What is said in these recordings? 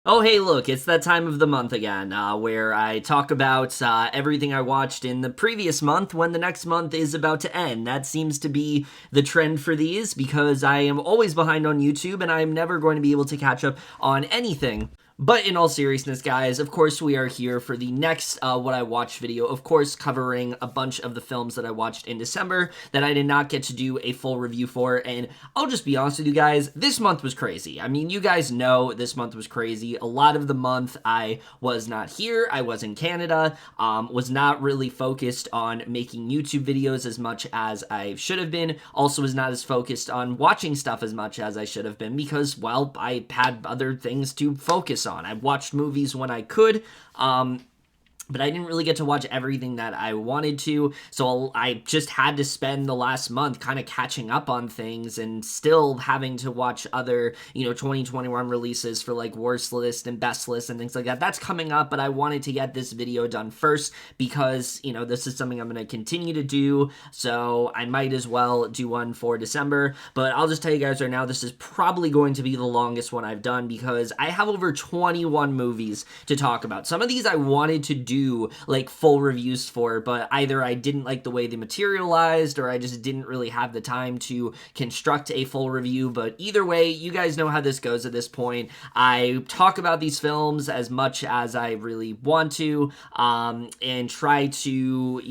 Oh, hey, look, it's that time of the month again, where I talk about everything I watched in the previous month when the next month is about to end. That seems to be the trend for these because I am always behind on YouTube and I'm never going to be able to catch up on anything. But in all seriousness, guys, of course we are here for the next What I Watched video, of course covering a bunch of the films that I watched in December that I did not get to do a full review for, and I'll just be honest with you guys, this month was crazy. I mean, you guys know this month was crazy. A lot of the month I was not here, I was in Canada, was not really focused on making YouTube videos as much as I should have been, also was not as focused on watching stuff as much as I should have been because, well, I had other things to focus on. I watched movies when I could, but I didn't really get to watch everything that I wanted to, so I just had to spend the last month kind of catching up on things and still having to watch other, 2021 releases for like Worst List and Best List and things like that. That's coming up, but I wanted to get this video done first because, this is something I'm going to continue to do, so I might as well do one for December. But I'll just tell you guys right now, this is probably going to be the longest one I've done because I have over 21 movies to talk about. Some of these I wanted to do like full reviews for, but either I didn't like the way they materialized or I just didn't really have the time to construct a full review. But either way, you guys know how this goes at this point. I talk about these films as much as I really want to, and try to,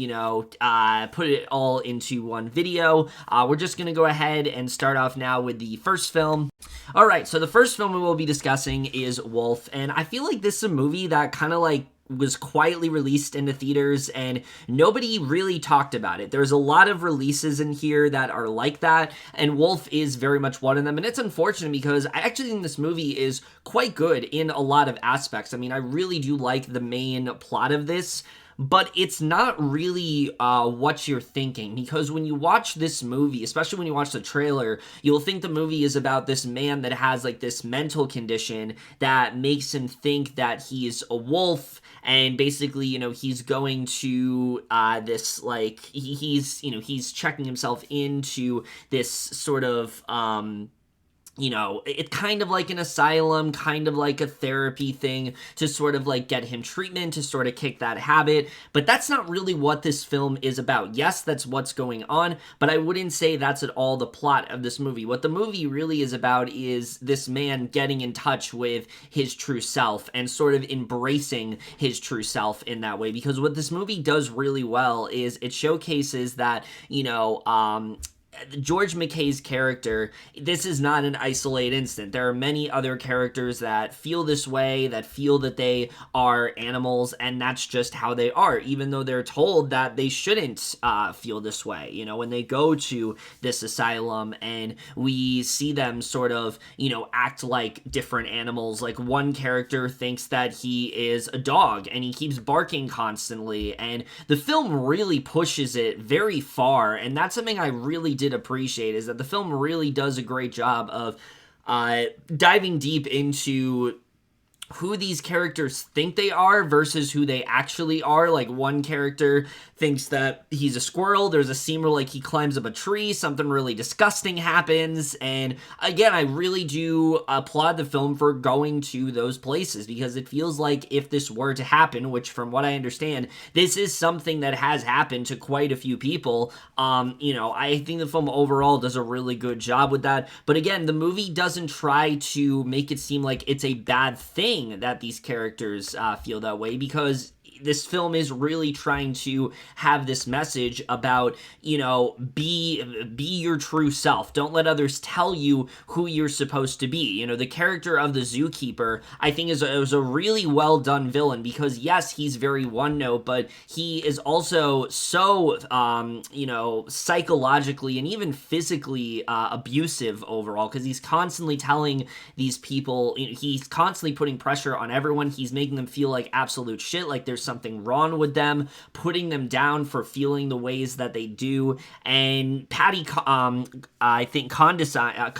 put it all into one video. We're just gonna go ahead and start off now with the first film. Alright, so the first film we will be discussing is Wolf, and I feel like this is a movie that kind of like was quietly released into theaters and nobody really talked about it. There's a lot of releases in here that are like that, and Wolf is very much one of them, and it's unfortunate because I actually think this movie is quite good in a lot of aspects. I mean, I really do like the main plot of this, but it's not really what you're thinking, because when you watch this movie, especially when you watch the trailer, you'll think the movie is about this man that has like this mental condition that makes him think that he's a wolf, and basically, he's going to this like he's checking himself into this sort of it's kind of like an asylum, kind of like a therapy thing to sort of like get him treatment, to sort of kick that habit, but that's not really what this film is about. Yes, that's what's going on, but I wouldn't say that's at all the plot of this movie. What the movie really is about is this man getting in touch with his true self and sort of embracing his true self in that way, because what this movie does really well is it showcases that, George McKay's character, this is not an isolated incident. There are many other characters that feel this way, that feel that they are animals, and that's just how they are, even though they're told that they shouldn't feel this way. When they go to this asylum and we see them sort of, act like different animals. Like one character thinks that he is a dog and he keeps barking constantly, and the film really pushes it very far, and that's something I really did appreciate, is that the film really does a great job of diving deep into who these characters think they are versus who they actually are. Like one character thinks that he's a squirrel. There's a scene where like he climbs up a tree, something really disgusting happens, and again, I really do applaud the film for going to those places, because it feels like if this were to happen, which from what I understand, this is something that has happened to quite a few people, I think the film overall does a really good job with that. But again, the movie doesn't try to make it seem like it's a bad thing that these characters feel that way, because this film is really trying to have this message about, be your true self. Don't let others tell you who you're supposed to be. The character of the zookeeper, I think, is a really well done villain, because yes, he's very one note, but he is also so, psychologically and even physically abusive overall, because he's constantly telling these people, he's constantly putting pressure on everyone. He's making them feel like absolute shit, like there's something wrong with them, putting them down for feeling the ways that they do. And Patty, I think Condesine,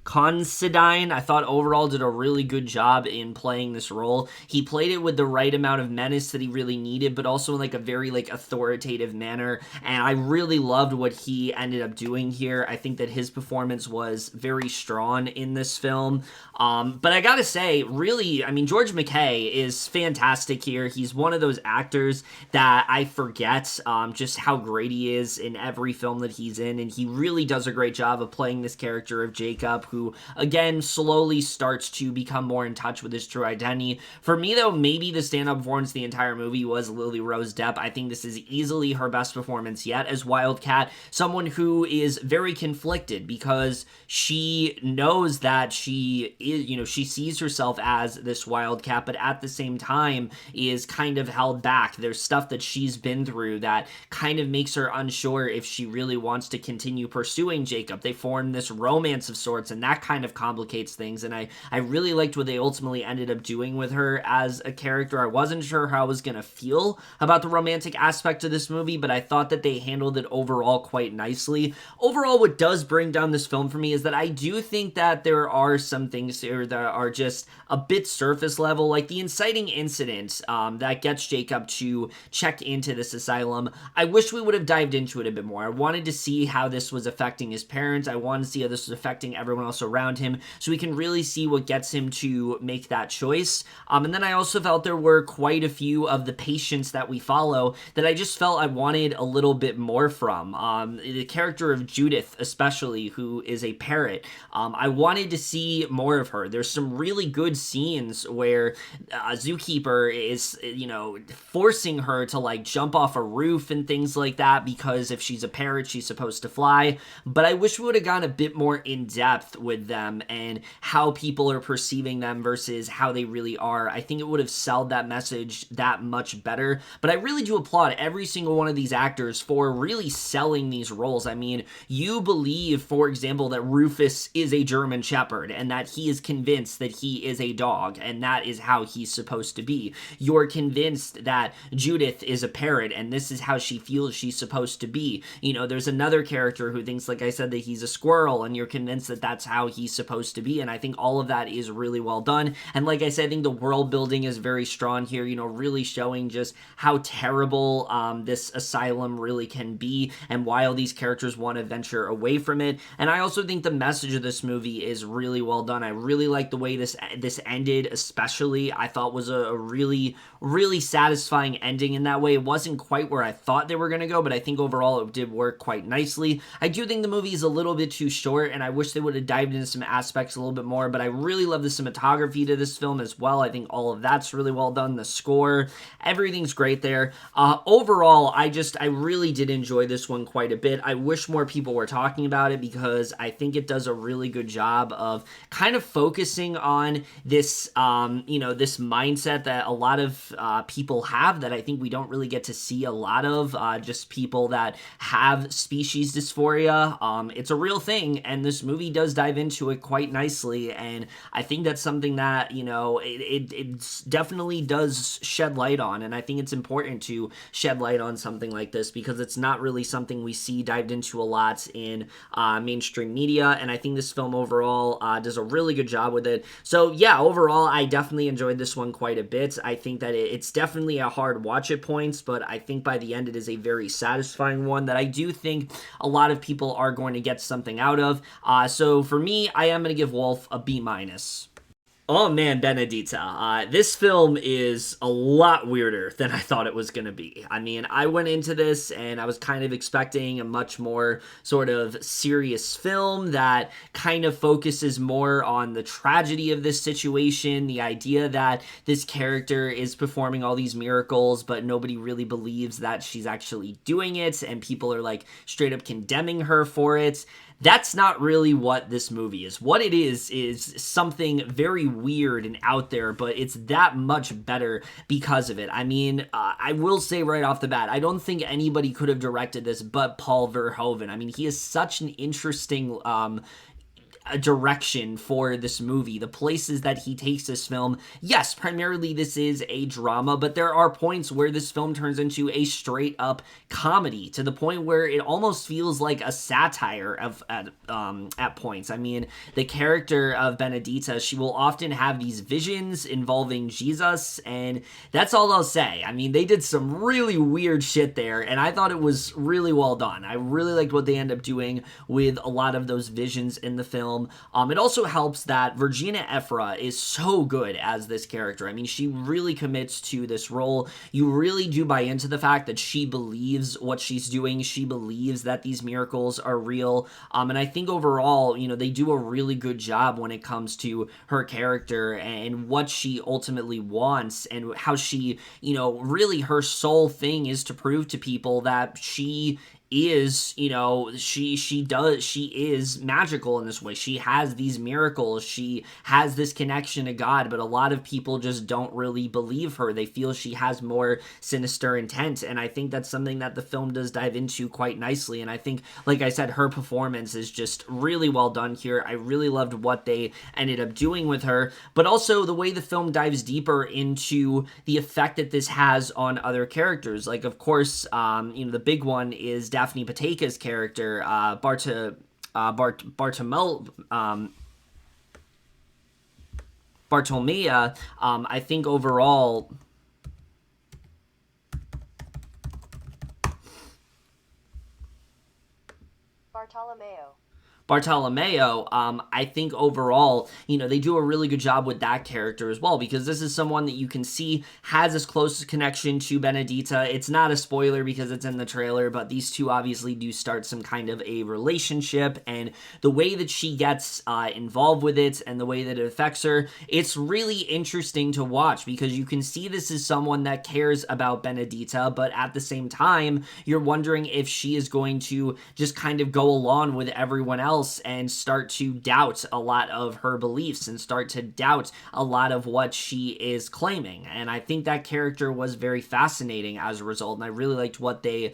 Considine, I thought overall did a really good job in playing this role. He played it with the right amount of menace that he really needed, but also in like a very like authoritative manner. And I really loved what he ended up doing here. I think that his performance was very strong in this film. But I gotta say, really, I mean, George McKay is fantastic here. He's one of those actors that I forget just how great he is in every film that he's in, and he really does a great job of playing this character of Jacob, who, again, slowly starts to become more in touch with his true identity. For me, though, maybe the stand-up performance the entire movie was Lily Rose Depp. I think this is easily her best performance yet as Wildcat, someone who is very conflicted because she knows that she is, she sees herself as this Wildcat, but at the same time is kind of held back. There's stuff that she's been through that kind of makes her unsure if she really wants to continue pursuing Jacob. They form this romance of sorts, and that kind of complicates things, and I really liked what they ultimately ended up doing with her as a character. I wasn't sure how I was going to feel about the romantic aspect of this movie, but I thought that they handled it overall quite nicely. Overall, what does bring down this film for me is that I do think that there are some things here that are just a bit surface level, like the inciting incident that gets Jacob to check into this asylum. I wish we would have dived into it a bit more. I wanted to see how this was affecting his parents. I wanted to see how this was affecting everyone else around him, so we can really see what gets him to make that choice. And then I also felt there were quite a few of the patients that we follow that I just felt I wanted a little bit more from. The character of Judith, especially, who is a parrot, I wanted to see more of her. There's some really good scenes where Zookeeper is, forcing her to like jump off a roof and things like that, because if she's a parrot, she's supposed to fly. But I wish we would have gone a bit more in depth with them and how people are perceiving them versus how they really are. I think it would have sold that message that much better. But I really do applaud every single one of these actors for really selling these roles. I mean, you believe, for example, that Rufus is a German Shepherd and that he is convinced that he is a dog and that is how he's supposed to be. You're convinced that Judith is a parrot and this is how she feels she's supposed to be. There's another character who thinks, like I said, that he's a squirrel, and you're convinced that that's how he's supposed to be. And I think all of that is really well done. And like I said, I think the world building is very strong here, really showing just how terrible this asylum really can be and why all these characters want to venture away from it. And I also think the message of this movie is really well done. I really like the way this ended, especially. I thought was a really, really satisfying ending in that way. It wasn't quite where I thought they were going to go, but I think overall it did work quite nicely. I do think the movie is a little bit too short, and I wish they would have dived into some aspects a little bit more, but I really love the cinematography to this film as well. I think all of that's really well done. The score, everything's great there. Overall, I really did enjoy this one quite a bit. I wish more people were talking about it because I think it does a really good job of kind of focusing on this, this mindset that a lot of people have that I think we don't really get to see a lot of, just people that have species dysphoria. It's a real thing, and this movie does dive into it quite nicely, and I think that's something that, it definitely does shed light on, and I think it's important to shed light on something like this because it's not really something we see dived into a lot in mainstream media, and I think this film overall does a really good job with it. So yeah, overall, I definitely enjoyed this one quite a bit. I think that it's definitely a hard watch at points, but I think by the end it is a very satisfying one that I do think a lot of people are going to get something out of. So for me, I am going to give Wolf a B-. Oh man, Benedita. This film is a lot weirder than I thought it was going to be. I mean, I went into this and I was kind of expecting a much more sort of serious film that kind of focuses more on the tragedy of this situation, the idea that this character is performing all these miracles, but nobody really believes that she's actually doing it, and people are like straight up condemning her for it. That's not really what this movie is. What it is something very weird and out there, but it's that much better because of it. I mean, I will say right off the bat, I don't think anybody could have directed this but Paul Verhoeven. I mean, he is such an interesting a direction for this movie, the places that he takes this film. Yes, primarily this is a drama, but there are points where this film turns into a straight up comedy, to the point where it almost feels like a satire at points. I mean, the character of Benedita, she will often have these visions involving Jesus, and that's all I'll say. I mean, they did some really weird shit there, and I thought it was really well done. I really liked what they end up doing with a lot of those visions in the film. It also helps that Virginia Efira is so good as this character. I mean, she really commits to this role. You really do buy into the fact that she believes what she's doing. She believes that these miracles are real. And I think overall, they do a really good job when it comes to her character and what she ultimately wants, and how she, really her sole thing is to prove to people that she is, she is magical in this way. She has these miracles. She has this connection to God, but a lot of people just don't really believe her. They feel she has more sinister intent, and I think that's something that the film does dive into quite nicely, and I think, like I said, her performance is just really well done here. I really loved what they ended up doing with her, but also the way the film dives deeper into the effect that this has on other characters. Like, of course, the big one is Daphne Pateika's character, Bartolomea. I think overall, Bartolomeo, I think overall, they do a really good job with that character as well, because this is someone that you can see has this close connection to Benedita. It's not a spoiler because it's in the trailer, but these two obviously do start some kind of a relationship, and the way that she gets involved with it and the way that it affects her, it's really interesting to watch, because you can see this is someone that cares about Benedita, but at the same time, you're wondering if she is going to just kind of go along with everyone else and start to doubt a lot of her beliefs and start to doubt a lot of what she is claiming. And I think that character was very fascinating as a result, and I really liked what they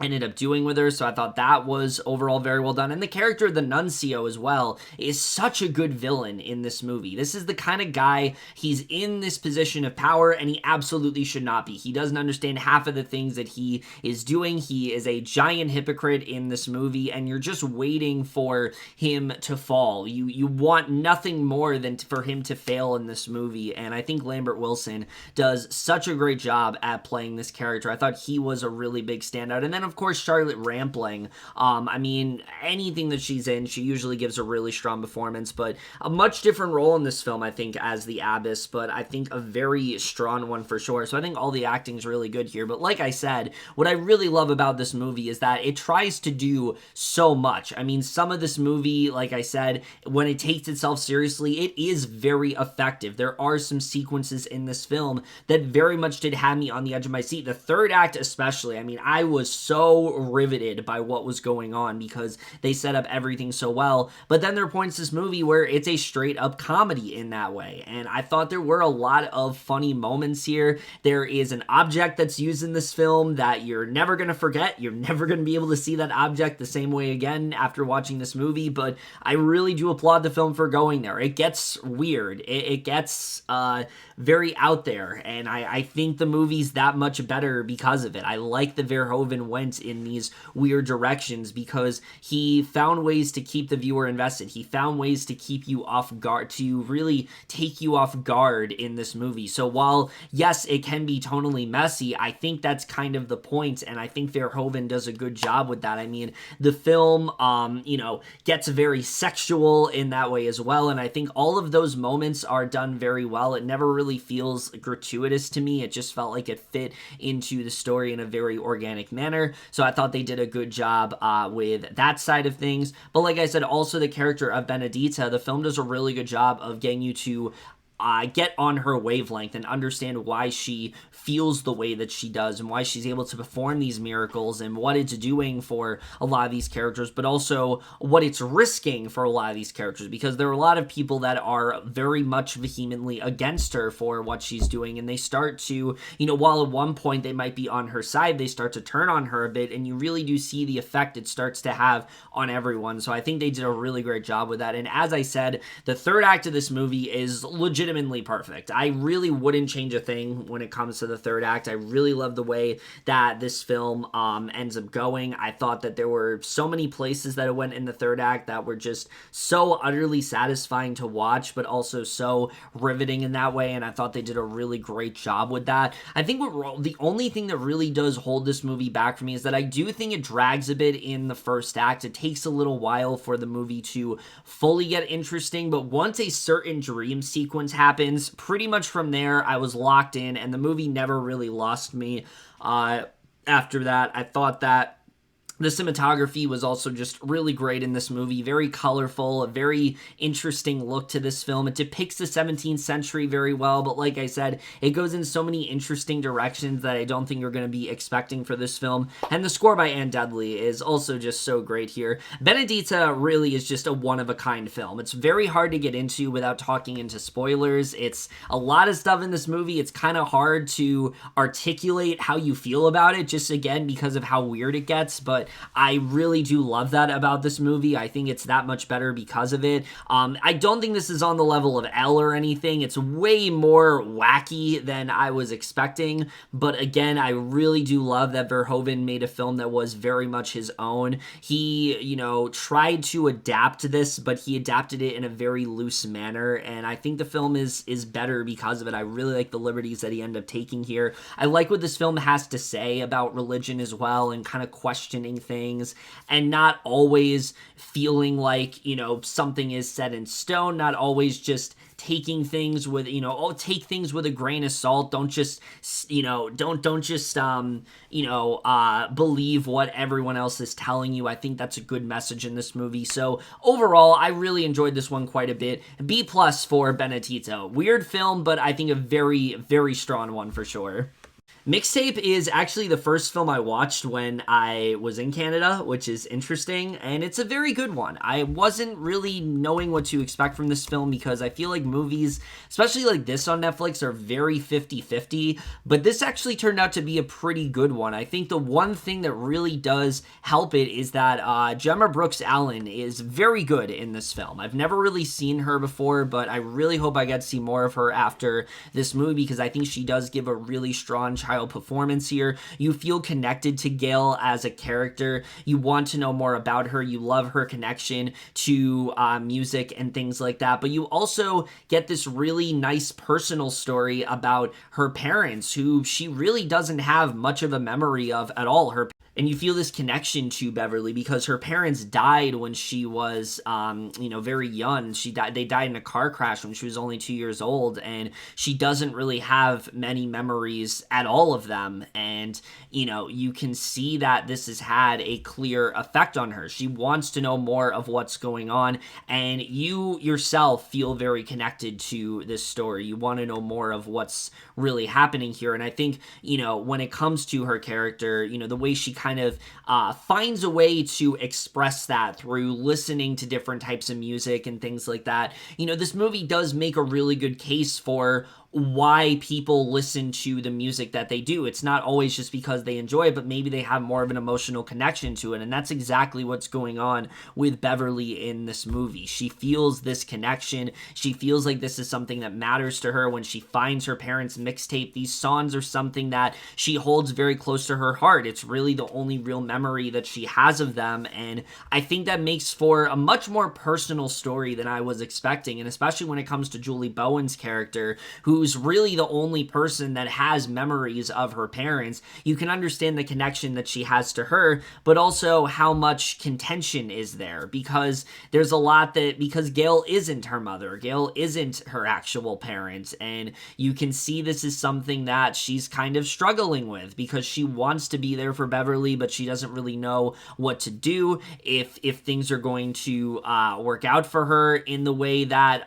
ended up doing with her, so I thought that was overall very well done. And the character of the Nuncio as well is such a good villain in this movie. This is the kind of guy, he's in this position of power, and he absolutely should not be. He doesn't understand half of the things that he is doing. He is a giant hypocrite in this movie, and you're just waiting for him to fall. You want nothing more than for him to fail in this movie, and I think Lambert Wilson does such a great job at playing this character. I thought he was a really big standout. And then, of course, Charlotte Rampling. I mean, anything that she's in, she usually gives a really strong performance, but a much different role in this film, I think, as the Abbess, but I think a very strong one for sure. So I think all the acting's really good here. But like I said, what I really love about this movie is that it tries to do so much. I mean, some of this movie, like I said, when it takes itself seriously, it is very effective. There are some sequences in this film that very much did have me on the edge of my seat. The third act especially, I mean, I was so riveted by what was going on because they set up everything so well. But then there are points in this movie where it's a straight up comedy in that way, and I thought there were a lot of funny moments here. There is an object that's used in this film that you're never going to forget. You're never going to be able to see that object the same way again after watching this movie, but I really do applaud the film for going there. It gets weird. It gets very out there, and I think the movie's that much better because of it. I like the Verhoeven went in these weird directions because he found ways to keep the viewer invested. He found ways to keep you off guard, to really take you off guard in this movie. So while, yes, it can be tonally messy, I think that's kind of the point, and I think Verhoeven does a good job with that. I mean, the film, gets very sexual in that way as well, and I think all of those moments are done very well. It never really feels gratuitous to me. It just felt like it fit into the story in a very organic manner. So I thought they did a good job with that side of things. But like I said, also the character of Benedita, the film does a really good job of getting you to get on her wavelength and understand why she feels the way that she does and why she's able to perform these miracles and what it's doing for a lot of these characters, but also what it's risking for a lot of these characters, because there are a lot of people that are very much vehemently against her for what she's doing, and they start to, while at one point they might be on her side, they start to turn on her a bit, and you really do see the effect it starts to have on everyone. So I think they did a really great job with that. And as I said, the third act of this movie is legitimately perfect. I really wouldn't change a thing when it comes to the third act. I really love the way that this film ends up going. I thought that there were so many places that it went in the third act that were just so utterly satisfying to watch, but also so riveting in that way, and I thought they did a really great job with that. I think the only thing that really does hold this movie back for me is that I do think it drags a bit in the first act. It takes a little while for the movie to fully get interesting, but once a certain dream sequence happens, pretty much from there I was locked in, and the movie never really lost me. After that, I thought that the cinematography was also just really great in this movie. Very colorful, a very interesting look to this film. It depicts the 17th century very well, but like I said, it goes in so many interesting directions that I don't think you're going to be expecting for this film. And the score by Ann Dudley is also just so great here. Benedetta really is just a one-of-a-kind film. It's very hard to get into without talking into spoilers. It's a lot of stuff in this movie. It's kind of hard to articulate how you feel about it, just again because of how weird it gets, but I really do love that about this movie. I think it's that much better because of it. I don't think this is on the level of Elle or anything. It's way more wacky than I was expecting, but again, I really do love that Verhoeven made a film that was very much his own. He, tried to adapt this, but he adapted it in a very loose manner, and I think the film is better because of it. I really like the liberties that he ended up taking here. I like what this film has to say about religion as well, and kind of questioning things, and not always feeling like, something is set in stone, not always just taking things with, take things with a grain of salt. Don't just, don't just, believe what everyone else is telling you. I think that's a good message in this movie. So overall, I really enjoyed this one quite a bit. B+ for Benedetta. Weird film, but I think a very, very strong one for sure. Mixtape is actually the first film I watched when I was in Canada, which is interesting, and it's a very good one. I wasn't really knowing what to expect from this film because I feel like movies, especially like this on Netflix, are very 50-50, but this actually turned out to be a pretty good one. I think the one thing that really does help it is that Gemma Brooks Allen is very good in this film. I've never really seen her before, but I really hope I get to see more of her after this movie because I think she does give a really strong child performance here. You feel connected to Gail as a character. You want to know more about her. You love her connection to music and things like that. But you also get this really nice personal story about her parents, who she really doesn't have much of a memory of at all. And you feel this connection to Beverly because her parents died when she was, very young. They died in a car crash when she was only 2 years old, and she doesn't really have many memories at all of them. And, you can see that this has had a clear effect on her. She wants to know more of what's going on, and you yourself feel very connected to this story. You want to know more of what's really happening here. And I think, when it comes to her character, the way she kind of finds a way to express that through listening to different types of music and things like that. This movie does make a really good case for why people listen to the music that they do. It's not always just because they enjoy it, but maybe they have more of an emotional connection to it, and that's exactly what's going on with Beverly in this movie. She feels this connection. She feels like this is something that matters to her. When she finds her parents' mixtape, these songs are something that she holds very close to her heart. It's really the only real memory that she has of them, and I think that makes for a much more personal story than I was expecting, and especially when it comes to Julie Bowen's character, who's really the only person that has memories of her parents. You can understand the connection that she has to her, but also how much contention is there, because there's a lot because Gail isn't her mother, Gail isn't her actual parent, and you can see this is something that she's kind of struggling with because she wants to be there for Beverly, but she doesn't really know what to do, if things are going to work out for her in the way that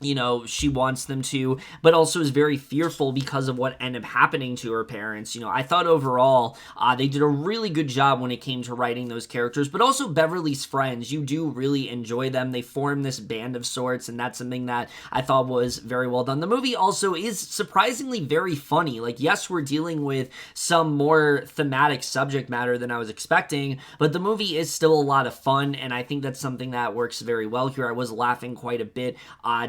she wants them to, but also is very fearful because of what ended up happening to her parents. I thought overall they did a really good job when it came to writing those characters, but also Beverly's friends. You do really enjoy them. They form this band of sorts, and that's something that I thought was very well done. The movie also is surprisingly very funny. Like, yes, we're dealing with some more thematic subject matter than I was expecting, but the movie is still a lot of fun, and I think that's something that works very well here. I was laughing quite a bit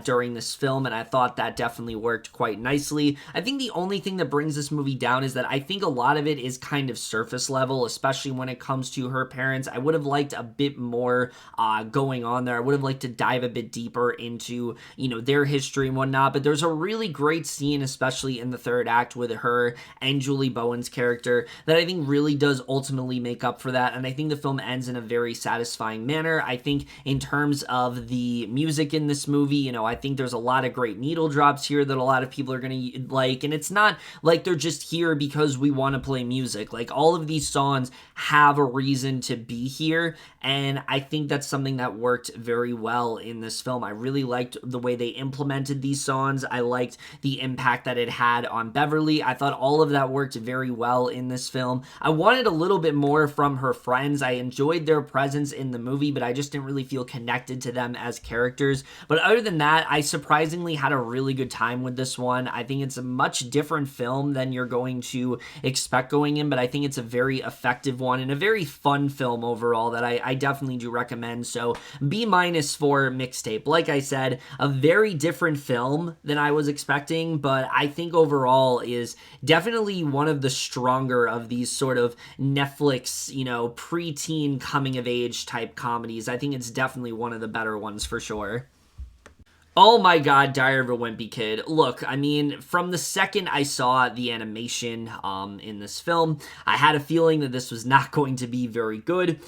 during this film, and I thought that definitely worked quite nicely. I think the only thing that brings this movie down is that I think a lot of it is kind of surface level, especially when it comes to her parents. I would have liked a bit more going on there. I would have liked to dive a bit deeper into, their history and whatnot, but there's a really great scene, especially in the third act, with her and Julie Bowen's character that I think really does ultimately make up for that, and I think the film ends in a very satisfying manner. I think in terms of the music in this movie, I think there's a lot of great needle drops here that a lot of people are going to like, and it's not like they're just here because we want to play music. Like, all of these songs have a reason to be here, and I think that's something that worked very well in this film. I really liked the way they implemented these songs. I liked the impact that it had on Beverly. I thought all of that worked very well in this film. I wanted a little bit more from her friends. I enjoyed their presence in the movie, but I just didn't really feel connected to them as characters. But other than that, I surprisingly had a really good time with this one. I think it's a much different film than you're going to expect going in, but I think it's a very effective one and a very fun film overall that I definitely do recommend. So B- for Mixtape. Like I said, a very different film than I was expecting, but I think overall is definitely one of the stronger of these sort of Netflix, preteen coming of age type comedies. I think it's definitely one of the better ones for sure. Oh my god, Diary of a Wimpy Kid. Look, I mean, from the second I saw the animation in this film, I had a feeling that this was not going to be very good.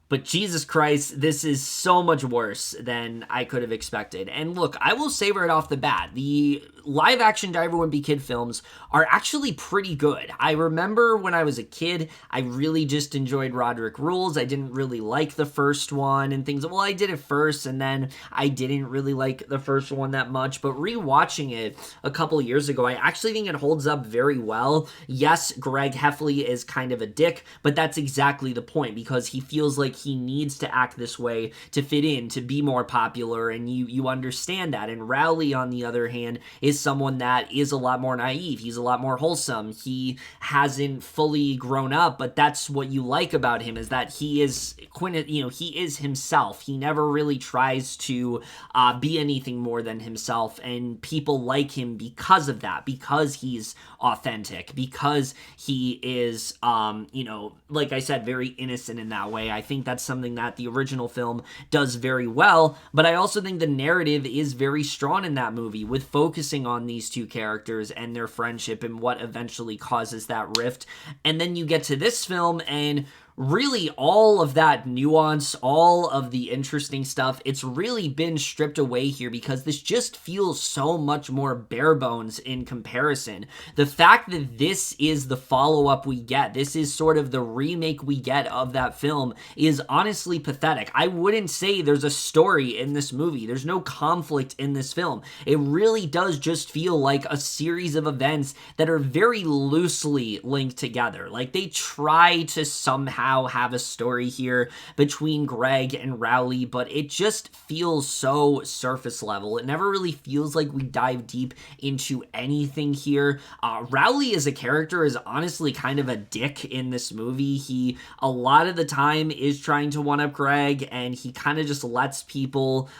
But Jesus Christ, this is so much worse than I could have expected. And look, I will say right off the bat, the live-action Diary of a Wimpy Kid films are actually pretty good. I remember when I was a kid, I really just enjoyed Roderick Rules. I didn't really like the first one and things. Well, I did it first, and then I didn't really like the first one that much. But rewatching it a couple years ago, I actually think it holds up very well. Yes, Greg Heffley is kind of a dick, but that's exactly the point, because he feels like he needs to act this way to fit in, to be more popular, and you understand that. And Rowley, on the other hand, is someone that is a lot more naive. He's a lot more wholesome. He hasn't fully grown up, but that's what you like about him, is that he is he is himself. He never really tries to be anything more than himself, and people like him because of that, because he's authentic, because he is like I said, very innocent in that way. I think that's something that the original film does very well, but I also think the narrative is very strong in that movie, with focusing on these two characters and their friendship and what eventually causes that rift. And then you get to this film, and really all of that nuance, all of the interesting stuff, it's really been stripped away here, because this just feels so much more bare bones in comparison. The fact that this is the follow-up we get, this is sort of the remake we get of that film, is honestly pathetic. I wouldn't say there's a story in this movie. There's no conflict in this film. It really does just feel like a series of events that are very loosely linked together. Like, they try to somehow have a story here between Greg and Rowley, but it just feels so surface level. It never really feels like we dive deep into anything here. Rowley as a character is honestly kind of a dick in this movie. He, a lot of the time, is trying to one-up Greg, and he kind of just lets people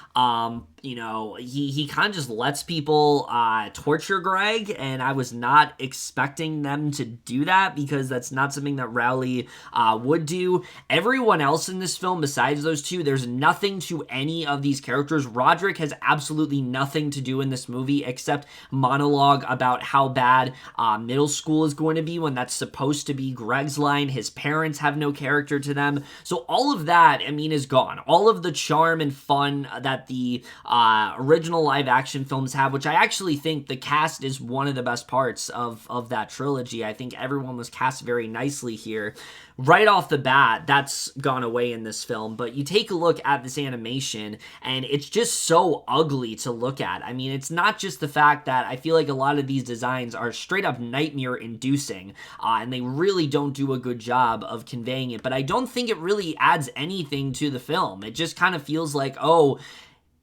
he kind of just lets people torture Greg, and I was not expecting them to do that, because that's not something that Rowley would do. Everyone else in this film, besides those two, there's nothing to any of these characters. Roderick has absolutely nothing to do in this movie except monologue about how bad middle school is going to be, when that's supposed to be Greg's line. His parents have no character to them. So all of that, I mean, is gone. All of the charm and fun that the original live action films have, which I actually think the cast is one of the best parts of that trilogy. I think everyone was cast very nicely here. Right off off the bat, that's gone away in this film, but you take a look at this animation, and it's just so ugly to look at. I mean, it's not just the fact that I feel like a lot of these designs are straight up nightmare-inducing, and they really don't do a good job of conveying it, but I don't think it really adds anything to the film. It just kind of feels like, oh,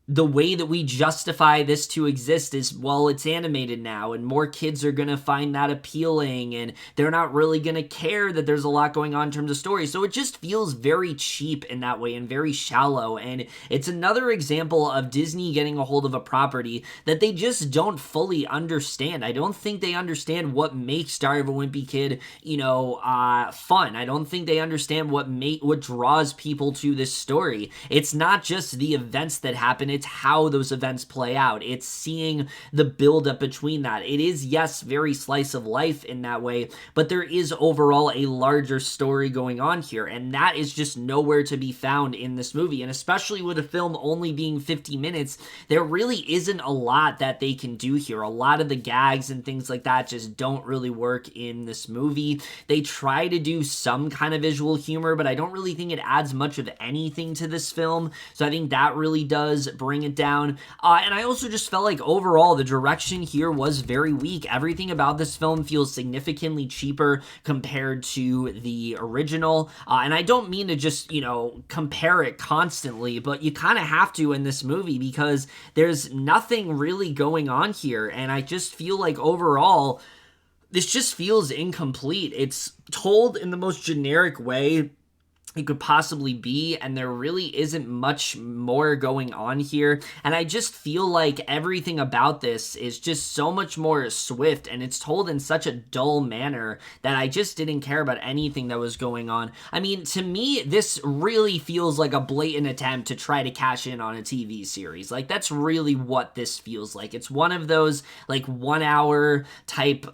the way that we justify this to exist is, well, it's animated now, and more kids are going to find that appealing, and they're not really going to care that there's a lot going on in terms of story. So it just feels very cheap in that way and very shallow, and it's another example of Disney getting a hold of a property that they just don't fully understand. I don't think they understand what makes Diary of a Wimpy Kid, fun. I don't think they understand what draws people to this story. It's not just the events that happen, it's how those events play out. It's seeing the buildup between that. It is, yes, very slice of life in that way, but there is overall a larger story going on here, and that is just nowhere to be found in this movie. And especially with a film only being 50 minutes, there really isn't a lot that they can do here. A lot of the gags and things like that just don't really work in this movie. They try to do some kind of visual humor, but I don't really think it adds much of anything to this film, so I think that really does bring it down. And I also just felt like overall the direction here was very weak. Everything about this film feels significantly cheaper compared to the original. And I don't mean to just, compare it constantly, but you kind of have to in this movie because there's nothing really going on here. And I just feel like overall, this just feels incomplete. It's told in the most generic way it could possibly be, and there really isn't much more going on here, and I just feel like everything about this is just so much more swift, and it's told in such a dull manner that I just didn't care about anything that was going on. I mean, to me, this really feels like a blatant attempt to try to cash in on a TV series. Like, that's really what this feels like. It's one of those, 1 hour type,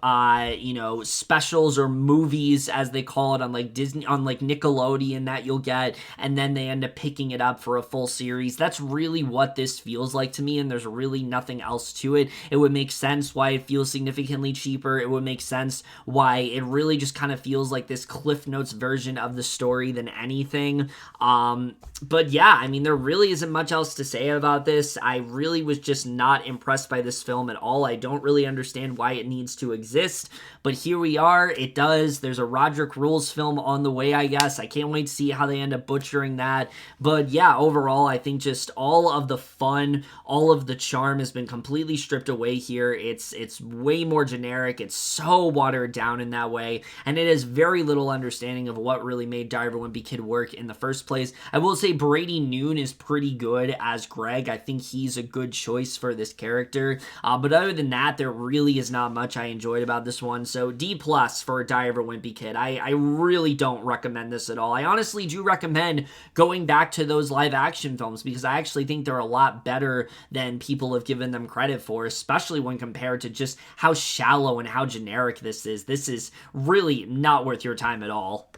specials or movies, as they call it, on, Disney, on, Nickelodeon, that you'll get, and then they end up picking it up for a full series. That's really what this feels like to me, and there's really nothing else to it. It would make sense why it feels significantly cheaper. It would make sense why it really just kind of feels like this Cliff Notes version of the story than anything. But yeah, I mean, there really isn't much else to say about this. I really was just not impressed by this film at all. I don't really understand why it needs to exist, but here we are. It does. There's a Roderick Rules film on the way, I guess. I can't wait to see how they end up butchering that. But yeah, overall, I think just all of the fun, all of the charm has been completely stripped away here. It's way more generic. It's so watered down in that way, and it has very little understanding of what really made Diary of a Wimpy Kid work in the first place. I will say Brady Noon is pretty good as Greg. I think he's a good choice for this character. But other than that, there really is not much I enjoyed about this one. So D+ for Diary of a Wimpy Kid. I really don't recommend this at all. I honestly do recommend going back to those live action films because I actually think they're a lot better than people have given them credit for, especially when compared to just how shallow and how generic this is. This is really not worth your time at all.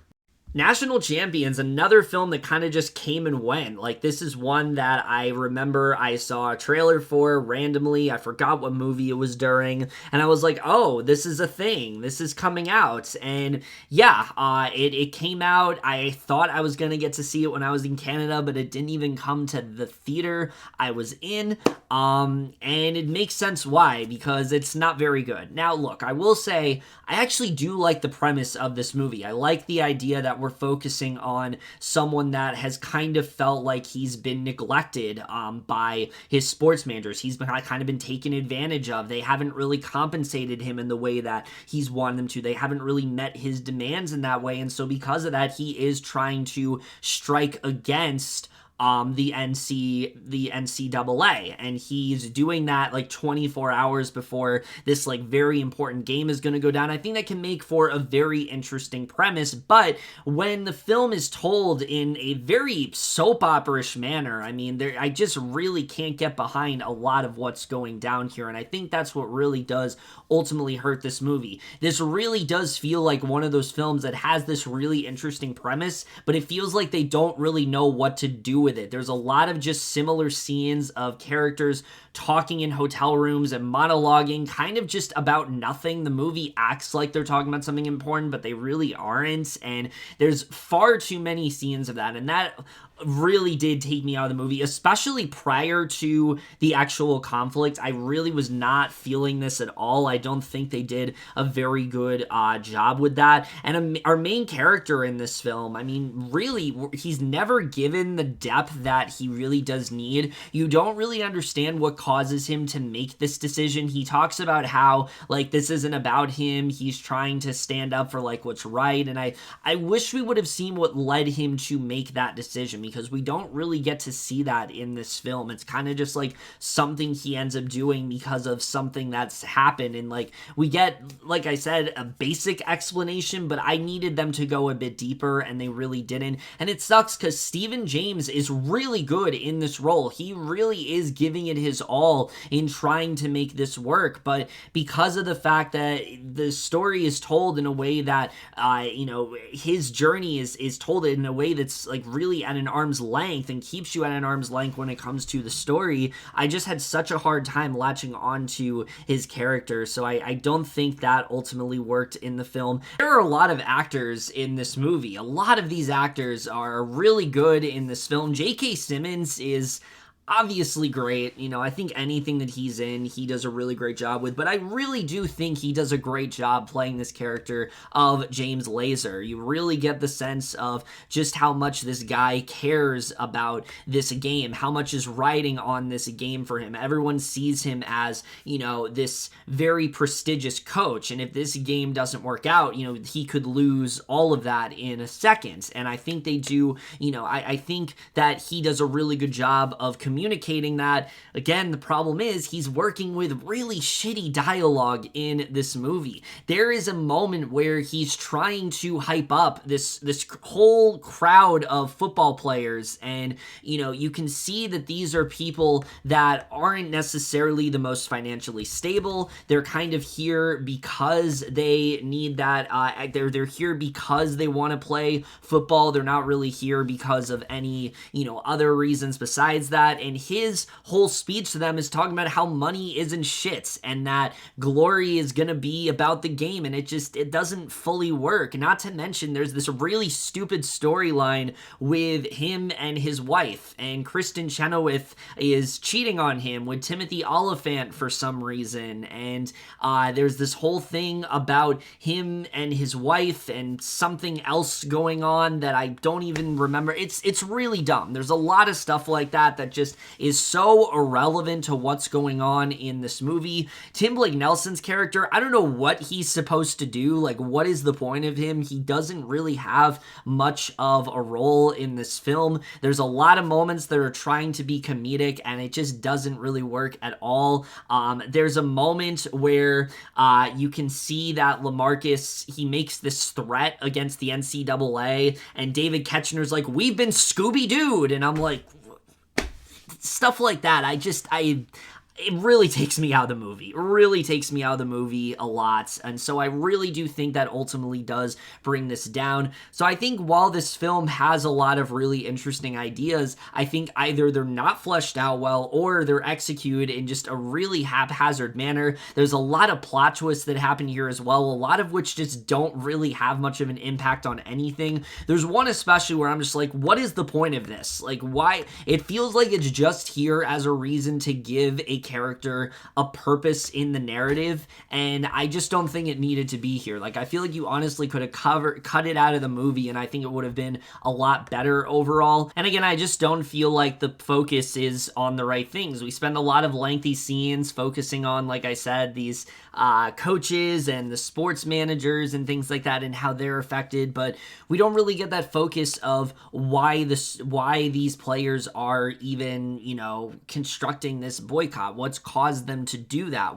National Champions, another film that kind of just came and went. This is one that I remember I saw a trailer for randomly. I forgot what movie it was during, and I was like, oh, this is a thing. This is coming out. And yeah, it came out. I thought I was going to get to see it when I was in Canada, but it didn't even come to the theater I was in. And it makes sense why, because it's not very good. Now, look, I will say, I actually do like the premise of this movie. I like the idea that we're focusing on someone that has kind of felt like he's been neglected by his sports managers. He's kind of been taken advantage of. They haven't really compensated him in the way that he's wanted them to. They haven't really met his demands in that way. And so because of that, he is trying to strike against the NCAA, and he's doing that 24 hours before this very important game is going to go down. I think that can make for a very interesting premise, but when the film is told in a very soap opera-ish manner, I mean, I just really can't get behind a lot of what's going down here, and I think that's what really does ultimately hurt this movie. This really does feel like one of those films that has this really interesting premise, but it feels like they don't really know what to do with it. There's a lot of just similar scenes of characters talking in hotel rooms and monologuing kind of just about nothing. The movie acts like they're talking about something important, but they really aren't, and there's far too many scenes of that, and that really did take me out of the movie, especially prior to the actual conflict. I really was not feeling this at all. I don't think they did a very good job with that. And our main character in this film, I mean, really, he's never given the depth that he really does need. You don't really understand what causes him to make this decision. He talks about how, like, this isn't about him. He's trying to stand up for, like, what's right. And I wish we would have seen what led him to make that decision, because we don't really get to see that in this film. It's kind of just like something he ends up doing because of something that's happened, and like we get, like I said, a basic explanation, but I needed them to go a bit deeper, and they really didn't. And it sucks because Stephen James is really good in this role. He really is giving it his all in trying to make this work, but because of the fact that the story is told in a way that his journey is told in a way that's like really at an arm's length and keeps you at an arm's length when it comes to the story, I just had such a hard time latching onto his character. So I don't think that ultimately worked in the film. There are a lot of actors in this movie. A lot of these actors are really good in this film. J.K. Simmons is obviously great. I think anything that he's in, he does a really great job with, but I really do think he does a great job playing this character of James Lazer. You really get the sense of just how much this guy cares about this game, how much is riding on this game for him. Everyone sees him as, this very prestigious coach, and if this game doesn't work out, he could lose all of that in a second. And I think they do, I think that he does a really good job of communicating that. Again, the problem is he's working with really shitty dialogue in this movie. There is a moment where he's trying to hype up this whole crowd of football players, and you can see that these are people that aren't necessarily the most financially stable. They're kind of here because they need that. They're here because they want to play football. They're not really here because of any other reasons besides that. And his whole speech to them is talking about how money isn't shit and that glory is gonna be about the game, and it doesn't fully work. Not to mention there's this really stupid storyline with him and his wife, and Kristen Chenoweth is cheating on him with Timothy Olyphant for some reason, and there's this whole thing about him and his wife and something else going on that I don't even remember. It's really dumb. There's a lot of stuff like that just is so irrelevant to what's going on in this movie. Tim Blake Nelson's character, I don't know what he's supposed to do. Like, what is the point of him? He doesn't really have much of a role in this film. There's a lot of moments that are trying to be comedic, and it just doesn't really work at all. There's a moment where you can see that LaMarcus, he makes this threat against the NCAA, and David Ketchner's like, "We've been Scooby-Dooed," and I'm like, stuff like that. It really takes me out of the movie. It really takes me out of the movie a lot. And so I really do think that ultimately does bring this down. So I think while this film has a lot of really interesting ideas, I think either they're not fleshed out well or they're executed in just a really haphazard manner. There's a lot of plot twists that happen here as well, a lot of which just don't really have much of an impact on anything. There's one especially where I'm just like, what is the point of this? Like, why? It feels like it's just here as a reason to give a character a purpose in the narrative, and I just don't think it needed to be here. Like, I feel like you honestly could have cut it out of the movie, and I think it would have been a lot better overall. And again, I just don't feel like the focus is on the right things. We spend a lot of lengthy scenes focusing on, like I said, these coaches and the sports managers and things like that and how they're affected, but we don't really get that focus of why these players are even, constructing this boycott. that? What's caused them to do that?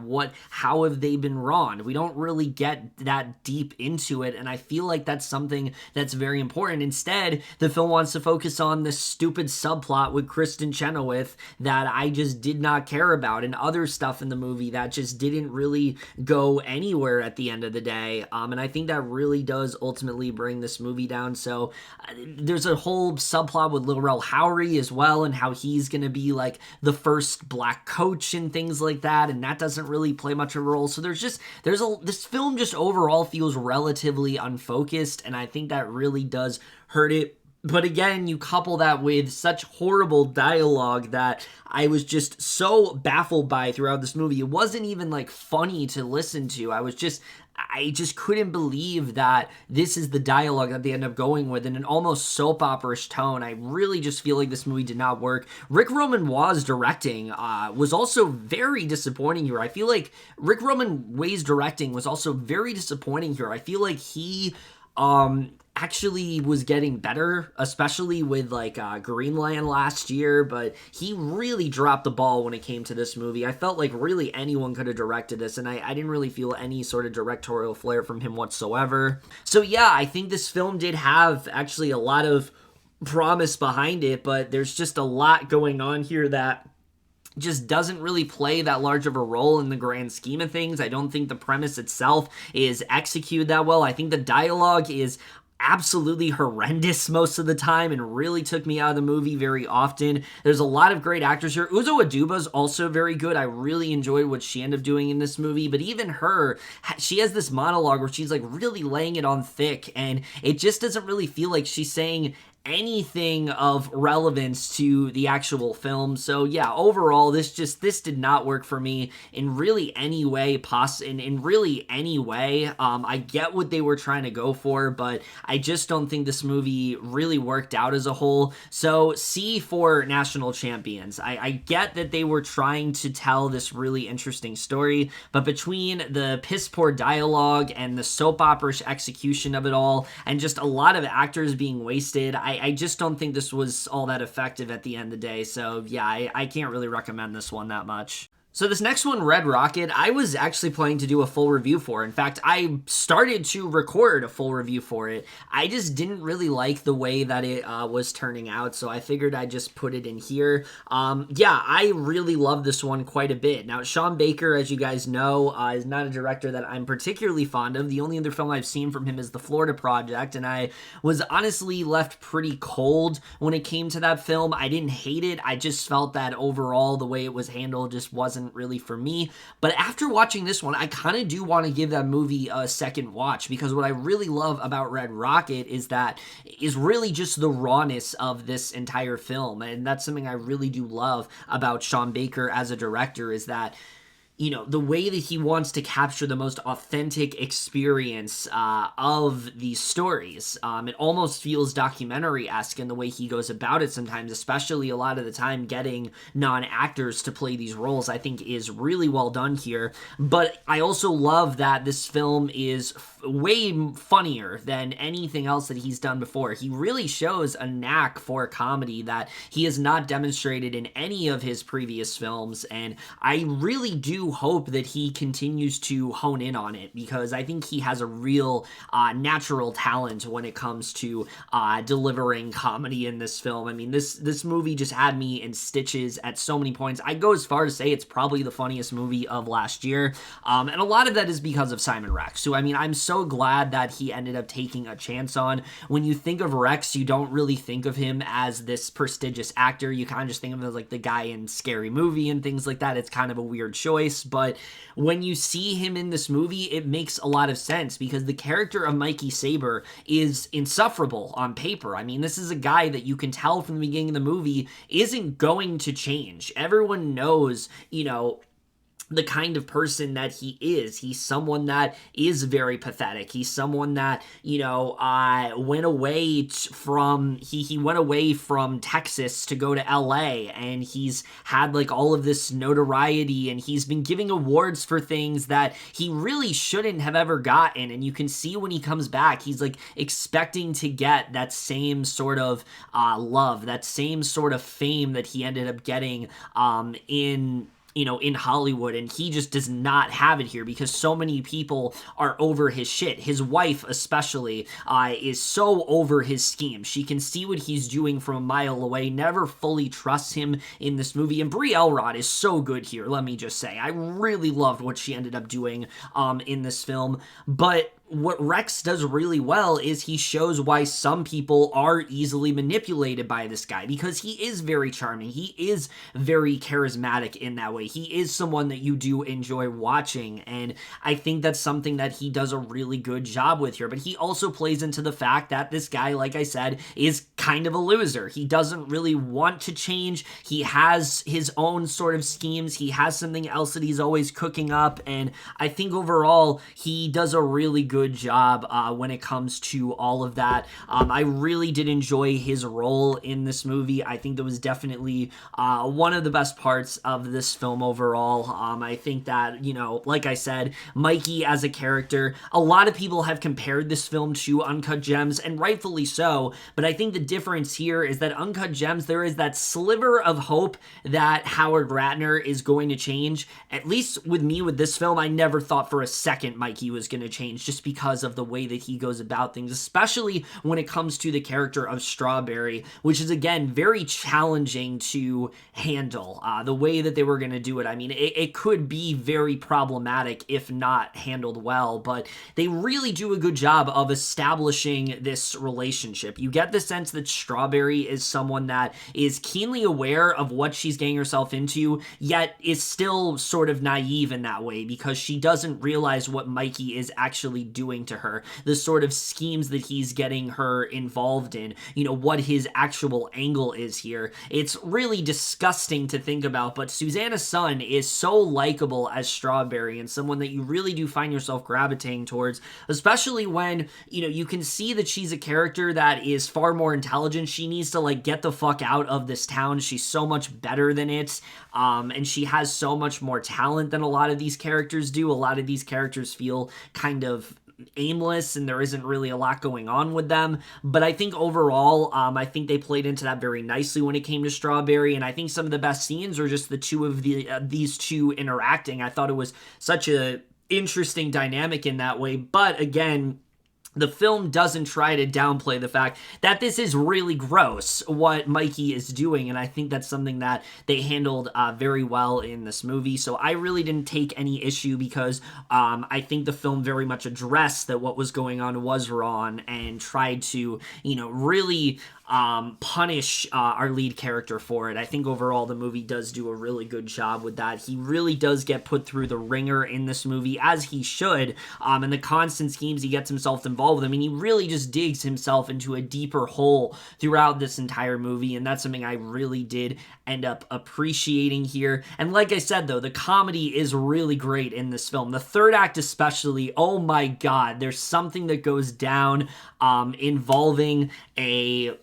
How have they been wronged? We don't really get that deep into it, and I feel like that's something that's very important. Instead, the film wants to focus on this stupid subplot with Kristen Chenoweth that I just did not care about, and other stuff in the movie that just didn't really go anywhere at the end of the day. And I think that really does ultimately bring this movie down. So there's a whole subplot with Lil Rel Howery as well, and how he's going to be like the first black coach and things like that, and that doesn't really play much of a role. So this film just overall feels relatively unfocused, and I think that really does hurt it. But again, you couple that with such horrible dialogue that I was just so baffled by throughout this movie. It wasn't even like funny to listen to. I just couldn't believe that this is the dialogue that they end up going with in an almost soap opera-ish tone. I really just feel like this movie did not work. Rick Roman-Wau's directing was also very disappointing here. I feel like Rick Roman-Wau's directing was also very disappointing here. I feel like he actually was getting better, especially with like Greenland last year, but he really dropped the ball when it came to this movie. I felt like really anyone could have directed this, and I didn't really feel any sort of directorial flair from him whatsoever. So yeah, I think this film did have actually a lot of promise behind it, but there's just a lot going on here that just doesn't really play that large of a role in the grand scheme of things. I don't think the premise itself is executed that well. I think the dialogue is absolutely horrendous most of the time and really took me out of the movie very often. There's a lot of great actors here. Uzo Aduba's also very good. I really enjoyed what she ended up doing in this movie, but even her, she has this monologue where she's like really laying it on thick, and it just doesn't really feel like she's saying anything of relevance to the actual film. So yeah, overall, this did not work for me in really any way in really any way. I get what they were trying to go for, but I just don't think this movie really worked out as a whole. So C for National Champions. I get that they were trying to tell this really interesting story, but between the piss poor dialogue and the soap opera-ish execution of it all, and just a lot of actors being wasted, I just don't think this was all that effective at the end of the day. So yeah, I can't really recommend this one that much. So this next one, Red Rocket, I was actually planning to do a full review for. In fact, I started to record a full review for it. I just didn't really like the way that it was turning out, so I figured I'd just put it in here. Yeah, I really love this one quite a bit. Now, Sean Baker, as you guys know, is not a director that I'm particularly fond of. The only other film I've seen from him is The Florida Project, and I was honestly left pretty cold when it came to that film. I didn't hate it. I just felt that overall the way it was handled just wasn't really for me. But after watching this one, I kind of do want to give that movie a second watch, because what I really love about Red Rocket is really just the rawness of this entire film, and that's something I really do love about Sean Baker as a director, is that, you know, the way that he wants to capture the most authentic experience of these stories. It almost feels documentary-esque in the way he goes about it sometimes, especially a lot of the time getting non-actors to play these roles, I think is really well done here. But I also love that this film is way funnier than anything else that he's done before. He really shows a knack for comedy that he has not demonstrated in any of his previous films, and I really do hope that he continues to hone in on it, because I think he has a real natural talent when it comes to delivering comedy in this film. I mean, this movie just had me in stitches at so many points. I'd go as far to say it's probably the funniest movie of last year, and a lot of that is because of Simon Rex, who, I mean, I'm so glad that he ended up taking a chance on. When you think of Rex, you don't really think of him as this prestigious actor. You kind of just think of him as like the guy in Scary Movie and things like that. It's kind of a weird choice, but when you see him in this movie, it makes a lot of sense, because the character of Mikey Saber is insufferable on paper. I mean, this is a guy that you can tell from the beginning of the movie isn't going to change. Everyone knows, you know, the kind of person that he is. He's someone that is very pathetic. He's someone that, you know, went away from Texas to go to LA, and he's had like all of this notoriety, and he's been giving awards for things that he really shouldn't have ever gotten. And you can see when he comes back, he's like expecting to get that same sort of love, that same sort of fame that he ended up getting in in Hollywood, and he just does not have it here because so many people are over his shit. His wife, especially, is so over his scheme. She can see what he's doing from a mile away, never fully trusts him in this movie, and Brie Elrod is so good here, let me just say. I really loved what she ended up doing in this film, but what Rex does really well is he shows why some people are easily manipulated by this guy, because he is very charming. He is very charismatic in that way. He is someone that you do enjoy watching, and I think that's something that he does a really good job with here. But he also plays into the fact that this guy, like I said, is kind of a loser. He doesn't really want to change. He has his own sort of schemes. He has something else that he's always cooking up, and I think overall he does a really good job when it comes to all of that. I really did enjoy his role in this movie. I think that was definitely one of the best parts of this film overall. I think that, like I said, Mikey as a character, a lot of people have compared this film to Uncut Gems, and rightfully so, but I think the difference here is that Uncut Gems, there is that sliver of hope that Howard Ratner is going to change. At least with me, with this film, I never thought for a second Mikey was going to change, just because of the way that he goes about things, especially when it comes to the character of Strawberry, which is, again, very challenging to handle. The way that they were going to do it, I mean, it could be very problematic if not handled well, but they really do a good job of establishing this relationship. You get the sense that Strawberry is someone that is keenly aware of what she's getting herself into, yet is still sort of naive in that way, because she doesn't realize what Mikey is actually doing to her, the sort of schemes that he's getting her involved in, what his actual angle is here. It's really disgusting to think about, but Susanna Sun is so likable as Strawberry, and someone that you really do find yourself gravitating towards, especially when, you can see that she's a character that is far more intelligent. She needs to, get the fuck out of this town. She's so much better than it, and she has so much more talent than a lot of these characters do. A lot of these characters feel kind of aimless, and there isn't really a lot going on with them, but I think overall, I think they played into that very nicely when it came to Strawberry, and I think some of the best scenes are just the two of these two interacting. I thought it was such a interesting dynamic in that way, but again, the film doesn't try to downplay the fact that this is really gross, what Mikey is doing, and I think that's something that they handled very well in this movie, so I really didn't take any issue, because I think the film very much addressed that what was going on was wrong, and tried to, really punish our lead character for it. I think overall the movie does do a really good job with that. He really does get put through the ringer in this movie, as he should, and the constant schemes he gets himself involved with. I mean, he really just digs himself into a deeper hole throughout this entire movie, and that's something I really did end up appreciating here. And like I said, though, the comedy is really great in this film. The third act especially, oh my god, there's something that goes down involving a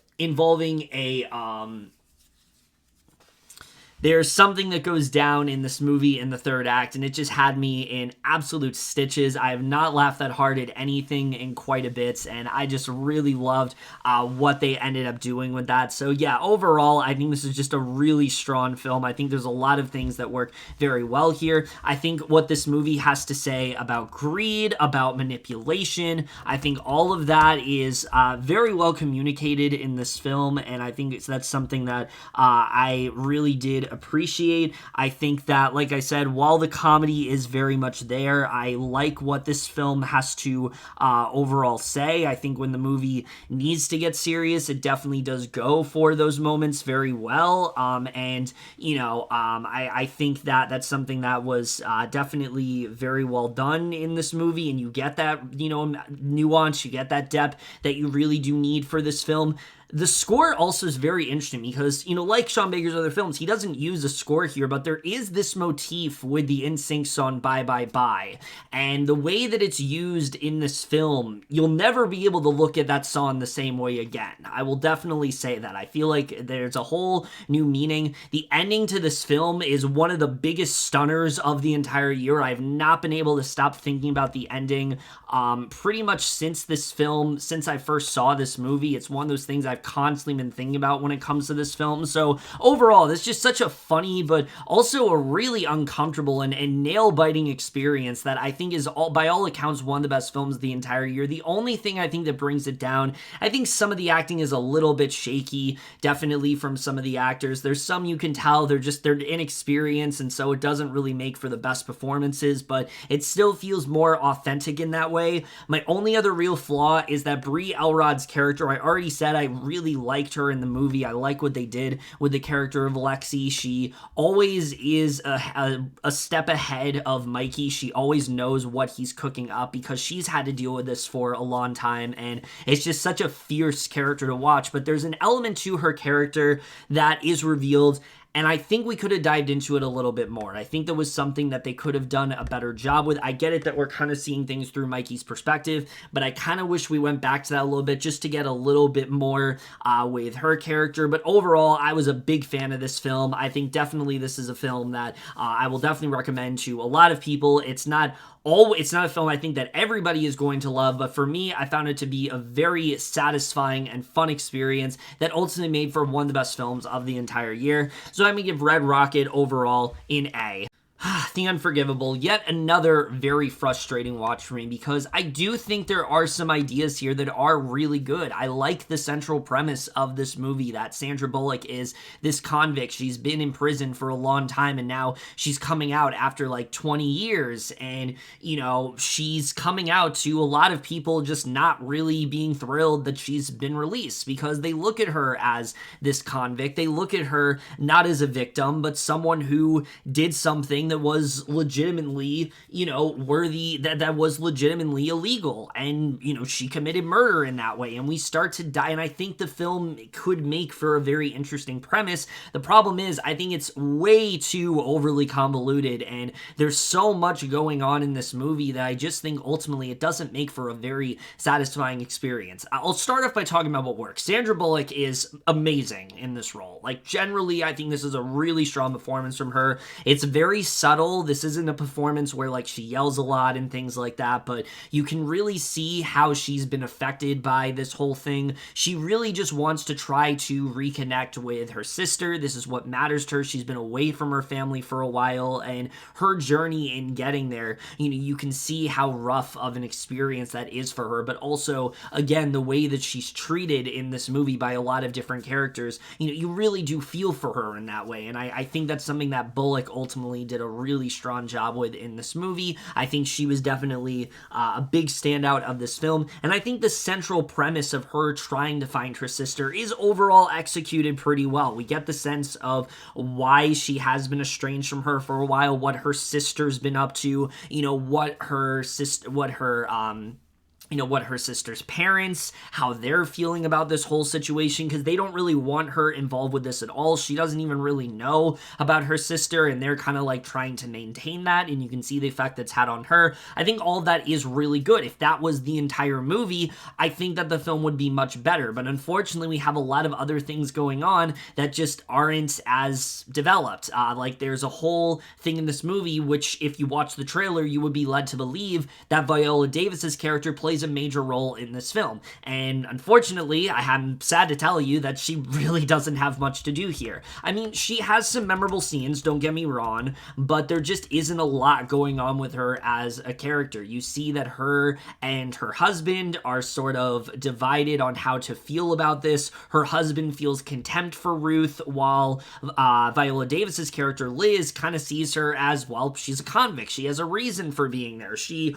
there's something that goes down in this movie in the third act, and it just had me in absolute stitches. I have not laughed that hard at anything in quite a bit, and I just really loved what they ended up doing with that. So yeah, overall, I think this is just a really strong film. I think there's a lot of things that work very well here. I think what this movie has to say about greed, about manipulation, I think all of that is very well communicated in this film, and I think that's something that I really did appreciate. I think that, like I said, while the comedy is very much there, I like what this film has to overall say. I think when the movie needs to get serious, it definitely does go for those moments very well. I think that that's something that was definitely very well done in this movie, and you get that, nuance, you get that depth that you really do need for this film. The score also is very interesting because, like Sean Baker's other films, he doesn't use a score here, but there is this motif with the NSYNC song Bye Bye Bye. And the way that it's used in this film, you'll never be able to look at that song the same way again. I will definitely say that. I feel like there's a whole new meaning. The ending to this film is one of the biggest stunners of the entire year. I've not been able to stop thinking about the ending pretty much since this film, since I first saw this movie. It's one of those things I've constantly been thinking about when it comes to this film. So overall, this is just such a funny, but also a really uncomfortable and nail-biting experience that I think is, by all accounts, one of the best films of the entire year. The only thing I think that brings it down, I think some of the acting is a little bit shaky, definitely from some of the actors. There's some you can tell they're inexperienced, and so it doesn't really make for the best performances, but it still feels more authentic in that way. My only other real flaw is that Brie Elrod's character. I already said I really liked her in the movie. I like what they did with the character of Lexi. She always is a step ahead of Mikey. She always knows what he's cooking up because she's had to deal with this for a long time, and it's just such a fierce character to watch. But there's an element to her character that is revealed, and I think we could have dived into it a little bit more. I think there was something that they could have done a better job with. I get it that we're kind of seeing things through Mikey's perspective, but I kind of wish we went back to that a little bit just to get a little bit more with her character. But overall, I was a big fan of this film. I think definitely this is a film that I will definitely recommend to a lot of people. It's not a film I think that everybody is going to love, but for me, I found it to be a very satisfying and fun experience that ultimately made for one of the best films of the entire year. So I'm going to give Red Rocket overall an A. The Unforgivable, yet another very frustrating watch for me because I do think there are some ideas here that are really good. I like the central premise of this movie that Sandra Bullock is this convict. She's been in prison for a long time and now she's coming out after like 20 years and, you know, she's coming out to a lot of people just not really being thrilled that she's been released because they look at her as this convict. They look at her not as a victim, but someone who did something that was legitimately, you know, worthy, that was legitimately illegal. And, you know, she committed murder in that way. And we start to die. And I think the film could make for a very interesting premise. The problem is, I think it's way too overly convoluted. And there's so much going on in this movie that I just think ultimately it doesn't make for a very satisfying experience. I'll start off by talking about what works. Sandra Bullock is amazing in this role. Like, generally, I think this is a really strong performance from her. It's very subtle. This isn't a performance where like she yells a lot and things like that, but you can really see how she's been affected by this whole thing. She really just wants to try to reconnect with her sister. This is what matters to her. She's been away from her family for a while, and her journey in getting there, you know, you can see how rough of an experience that is for her, but also, again, the way that she's treated in this movie by a lot of different characters, you know, you really do feel for her in that way, and I think that's something that Bullock ultimately did a really strong job with in this movie. I think she was definitely a big standout of this film, and I think the central premise of her trying to find her sister is overall executed pretty well. We get the sense of why she has been estranged from her for a while, what her sister's been up to, you know, what her sister's parents, how they're feeling about this whole situation, because they don't really want her involved with this at all. She doesn't even really know about her sister, and they're kind of like trying to maintain that, and you can see the effect that's had on her. I think all of that is really good. If that was the entire movie, I think that the film would be much better, but unfortunately, we have a lot of other things going on that just aren't as developed. Like, there's a whole thing in this movie, which, if you watch the trailer, you would be led to believe that Viola Davis's character plays a major role in this film. And unfortunately, I'm sad to tell you that she really doesn't have much to do here. I mean, she has some memorable scenes, don't get me wrong, but there just isn't a lot going on with her as a character. You see that her and her husband are sort of divided on how to feel about this. Her husband feels contempt for Ruth, while Viola Davis's character, Liz, kind of sees her as, well, she's a convict. She has a reason for being there. She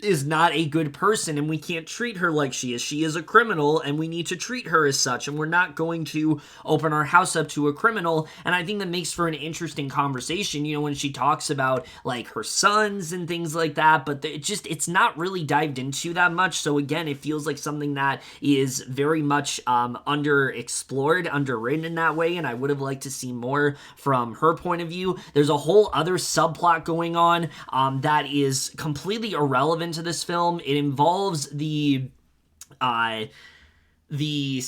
is not a good person, and we can't treat her like she is. She is a criminal, and we need to treat her as such, and we're not going to open our house up to a criminal. And I think that makes for an interesting conversation, you know, when she talks about like her sons and things like that, but it's not really dived into that much. So again, it feels like something that is very much underexplored, underwritten in that way, and I would have liked to see more from her point of view. There's a whole other subplot going on that is completely irrelevant to this film. It involves the the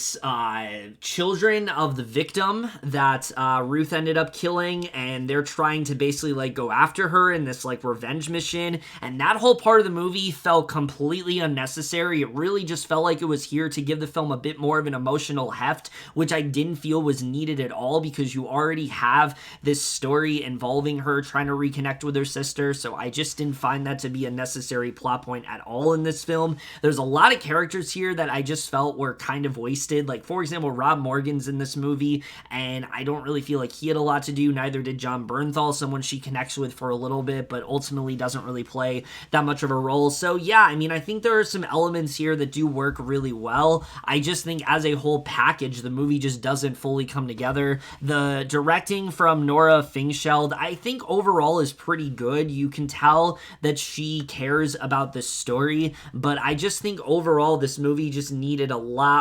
children of the victim that Ruth ended up killing, and they're trying to basically like go after her in this like revenge mission, and that whole part of the movie felt completely unnecessary. It really just felt like it was here to give the film a bit more of an emotional heft, which I didn't feel was needed at all, because you already have this story involving her trying to reconnect with her sister. So I just didn't find that to be a necessary plot point at all in this film. There's a lot of characters here that I just felt were kind of wasted. Like, for example, Rob Morgan's in this movie, and I don't really feel like he had a lot to do. Neither did John Bernthal, someone she connects with for a little bit, but ultimately doesn't really play that much of a role. So yeah, I mean, I think there are some elements here that do work really well. I just think as a whole package, the movie just doesn't fully come together. The directing from Nora Fingsheld, I think overall is pretty good. You can tell that she cares about this story, but I just think overall this movie just needed a lot.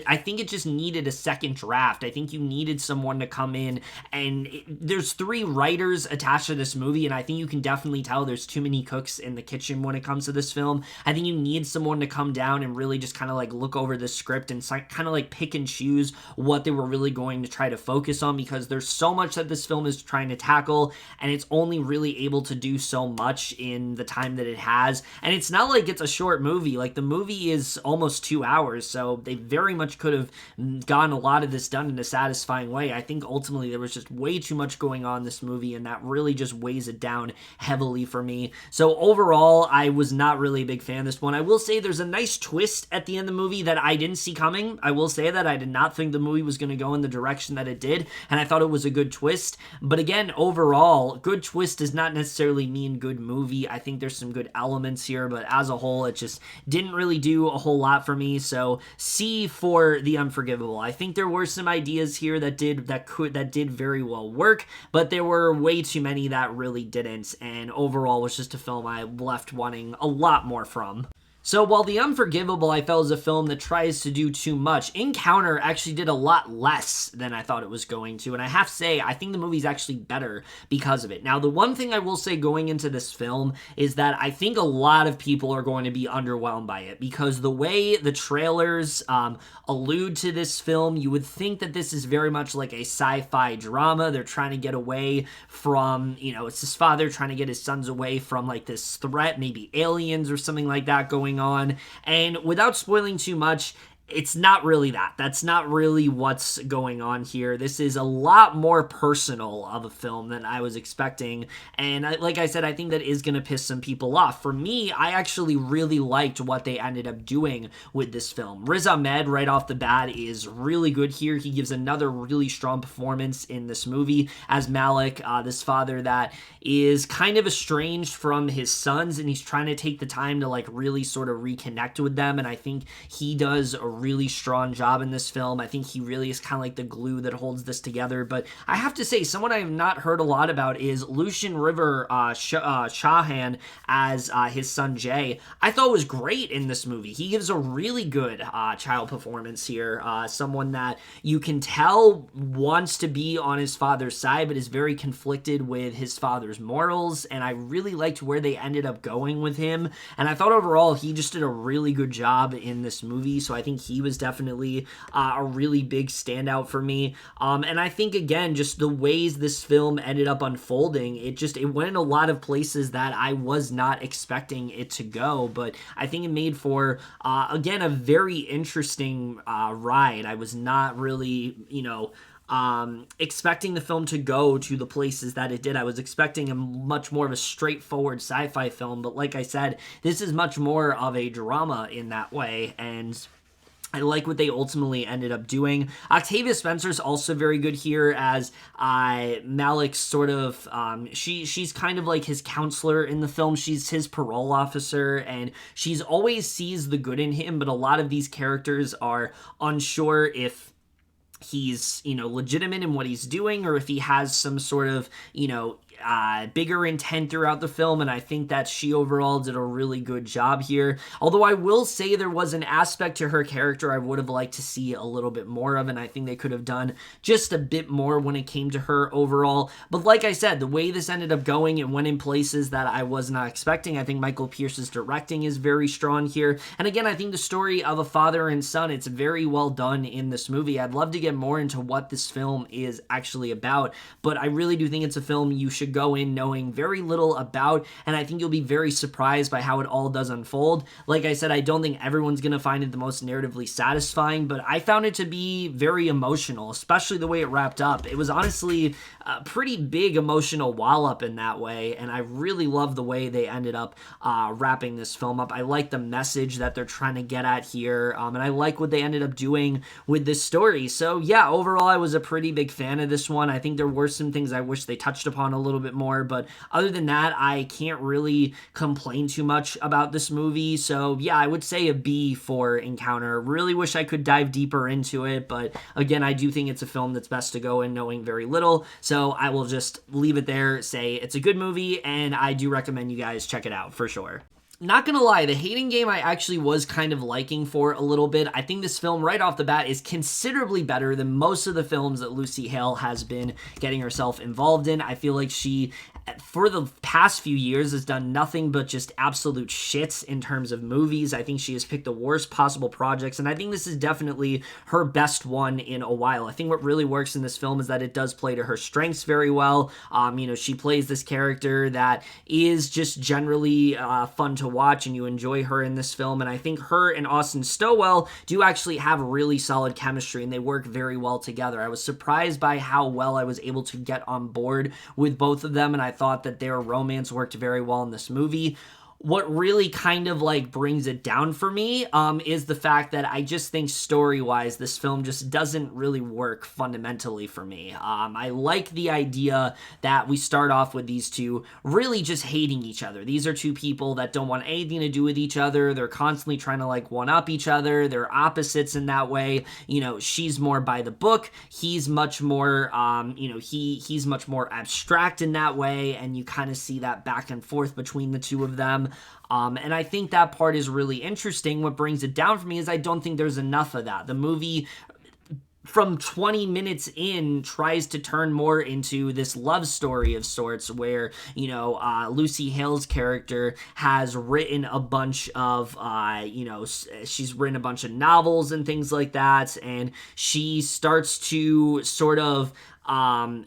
I think it just needed a second draft. I think you needed someone to come in, and there's 3 writers attached to this movie, and I think you can definitely tell there's too many cooks in the kitchen when it comes to this film. I think you need someone to come down and really just kind of like look over the script and kind of like pick and choose what they were really going to try to focus on, because there's so much that this film is trying to tackle, and it's only really able to do so much in the time that it has. And it's not like it's a short movie. Like, the movie is almost 2 hours, so they very much could have gotten a lot of this done in a satisfying way. I think ultimately there was just way too much going on in this movie, and that really just weighs it down heavily for me. So overall, I was not really a big fan of this one. I will say there's a nice twist at the end of the movie that I didn't see coming. I will say that I did not think the movie was going to go in the direction that it did, and I thought it was a good twist. But again, overall, good twist does not necessarily mean good movie. I think there's some good elements here, but as a whole, it just didn't really do a whole lot for me. So C for The Unforgivable. I think there were some ideas here that did very well work, but there were way too many that really didn't, and overall was just a film I left wanting a lot more from. So while The Unforgivable I felt is a film that tries to do too much, Encounter actually did a lot less than I thought it was going to, and I have to say, I think the movie's actually better because of it. Now, the one thing I will say going into this film is that I think a lot of people are going to be underwhelmed by it, because the way the trailers allude to this film, you would think that this is very much like a sci-fi drama. They're trying to get away from, it's his father trying to get his sons away from like this threat, maybe aliens or something like that going on. And without spoiling too much, it's not really that. That's not really what's going on here. This is a lot more personal of a film than I was expecting. And like I said, I think that is going to piss some people off. For me, I actually really liked what they ended up doing with this film. Riz Ahmed, right off the bat, is really good here. He gives another really strong performance in this movie as Malik, this father that is kind of estranged from his sons, and he's trying to take the time to like really sort of reconnect with them. And I think he does a really strong job in this film. I think he really is kind of like the glue that holds this together. But I have to say, someone I have not heard a lot about is Lucien River Shahan as his son Jay. I thought was great in this movie. He gives a really good child performance here. Someone that you can tell wants to be on his father's side, but is very conflicted with his father's morals. And I really liked where they ended up going with him. And I thought overall he just did a really good job in this movie. So I think he was definitely a really big standout for me. And I think, again, just the ways this film ended up unfolding, it went in a lot of places that I was not expecting it to go. But I think it made for, again, a very interesting ride. I was not really, expecting the film to go to the places that it did. I was expecting a much more of a straightforward sci-fi film, but like I said, this is much more of a drama in that way, and I like what they ultimately ended up doing. Octavia Spencer's also very good here as Malik's sort of, she's kind of like his counselor in the film. She's his parole officer, and she's always sees the good in him, but a lot of these characters are unsure if he's, legitimate in what he's doing, or if he has some sort of, bigger intent throughout the film, and I think that she overall did a really good job here. Although I will say there was an aspect to her character I would have liked to see a little bit more of, and I think they could have done just a bit more when it came to her overall. But like I said, the way this ended up going, it went in places that I was not expecting. I think Michael Pierce's directing is very strong here. And again, I think the story of a father and son, it's very well done in this movie. I'd love to get more into what this film is actually about, but I really do think it's a film you should go in knowing very little about, and I think you'll be very surprised by how it all does unfold. Like I said, I don't think everyone's going to find it the most narratively satisfying, but I found it to be very emotional, especially the way it wrapped up. It was honestly a pretty big emotional wallop in that way, and I really love the way they ended up wrapping this film up. I like the message that they're trying to get at here, and I like what they ended up doing with this story. So yeah, overall I was a pretty big fan of this one. I think there were some things I wish they touched upon a little bit more, but other than that, I can't really complain too much about this movie. So yeah, I would say a B for Encounter. Really wish I could dive deeper into it, but again, I do think it's a film that's best to go in knowing very little. So I will just leave it there, say it's a good movie, and I do recommend you guys check it out for sure. Not gonna lie, The Hating Game I actually was kind of liking for a little bit. I think this film right off the bat is considerably better than most of the films that Lucy Hale has been getting herself involved in. I feel like she, for the past few years, has done nothing but just absolute shits in terms of movies. I think she has picked the worst possible projects, and I think this is definitely her best one in a while. I think what really works in this film is that it does play to her strengths very well. She plays this character that is just generally fun to watch, and you enjoy her in this film, and I think her and Austin Stowell do actually have really solid chemistry, and they work very well together. I was surprised by how well I was able to get on board with both of them, and I thought that their romance worked very well in this movie. What really kind of like brings it down for me is the fact that I just think story-wise this film just doesn't really work fundamentally for me. I like the idea that we start off with these two really just hating each other. These are two people that don't want anything to do with each other. They're constantly trying to like one-up each other. They're opposites in that way. She's more by the book. He's much more, he's much more abstract in that way, and you kind of see that back and forth between the two of them. And I think that part is really interesting. What brings it down for me is I don't think there's enough of that. The movie, from 20 minutes in, tries to turn more into this love story of sorts where, Lucy Hale's character has written a bunch of, she's written a bunch of novels and things like that, and she starts to sort of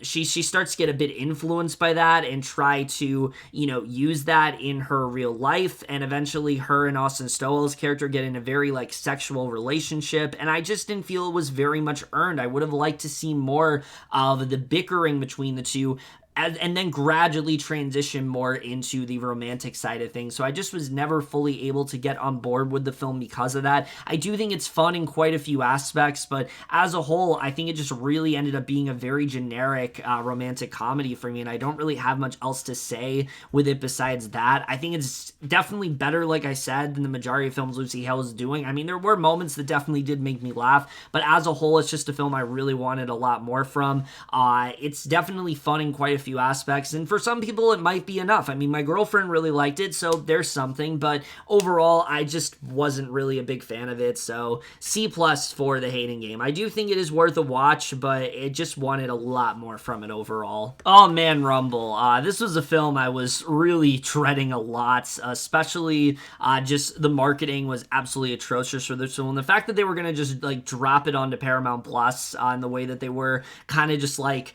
she starts to get a bit influenced by that and try to, use that in her real life. And eventually her and Austin Stowell's character get in a very like sexual relationship. And I just didn't feel it was very much earned. I would have liked to see more of the bickering between the two, and then gradually transition more into the romantic side of things. So I just was never fully able to get on board with the film because of that. I do think it's fun in quite a few aspects, but as a whole, I think it just really ended up being a very generic romantic comedy for me, and I don't really have much else to say with it besides that. I think it's definitely better, like I said, than the majority of films Lucy Hale is doing. I mean, there were moments that definitely did make me laugh, but as a whole, it's just a film I really wanted a lot more from. It's definitely fun in quite a few aspects, and for some people it might be enough. I mean, my girlfriend really liked it, so there's something, but overall I just wasn't really a big fan of it. So C+ for The Hating Game. I do think it is worth a watch, but it just wanted a lot more from it overall. Oh man, Rumble. This was a film I was really treading a lot, especially just the marketing was absolutely atrocious for this film. The fact that they were gonna just like drop it onto Paramount Plus in the way that they were, kind of just like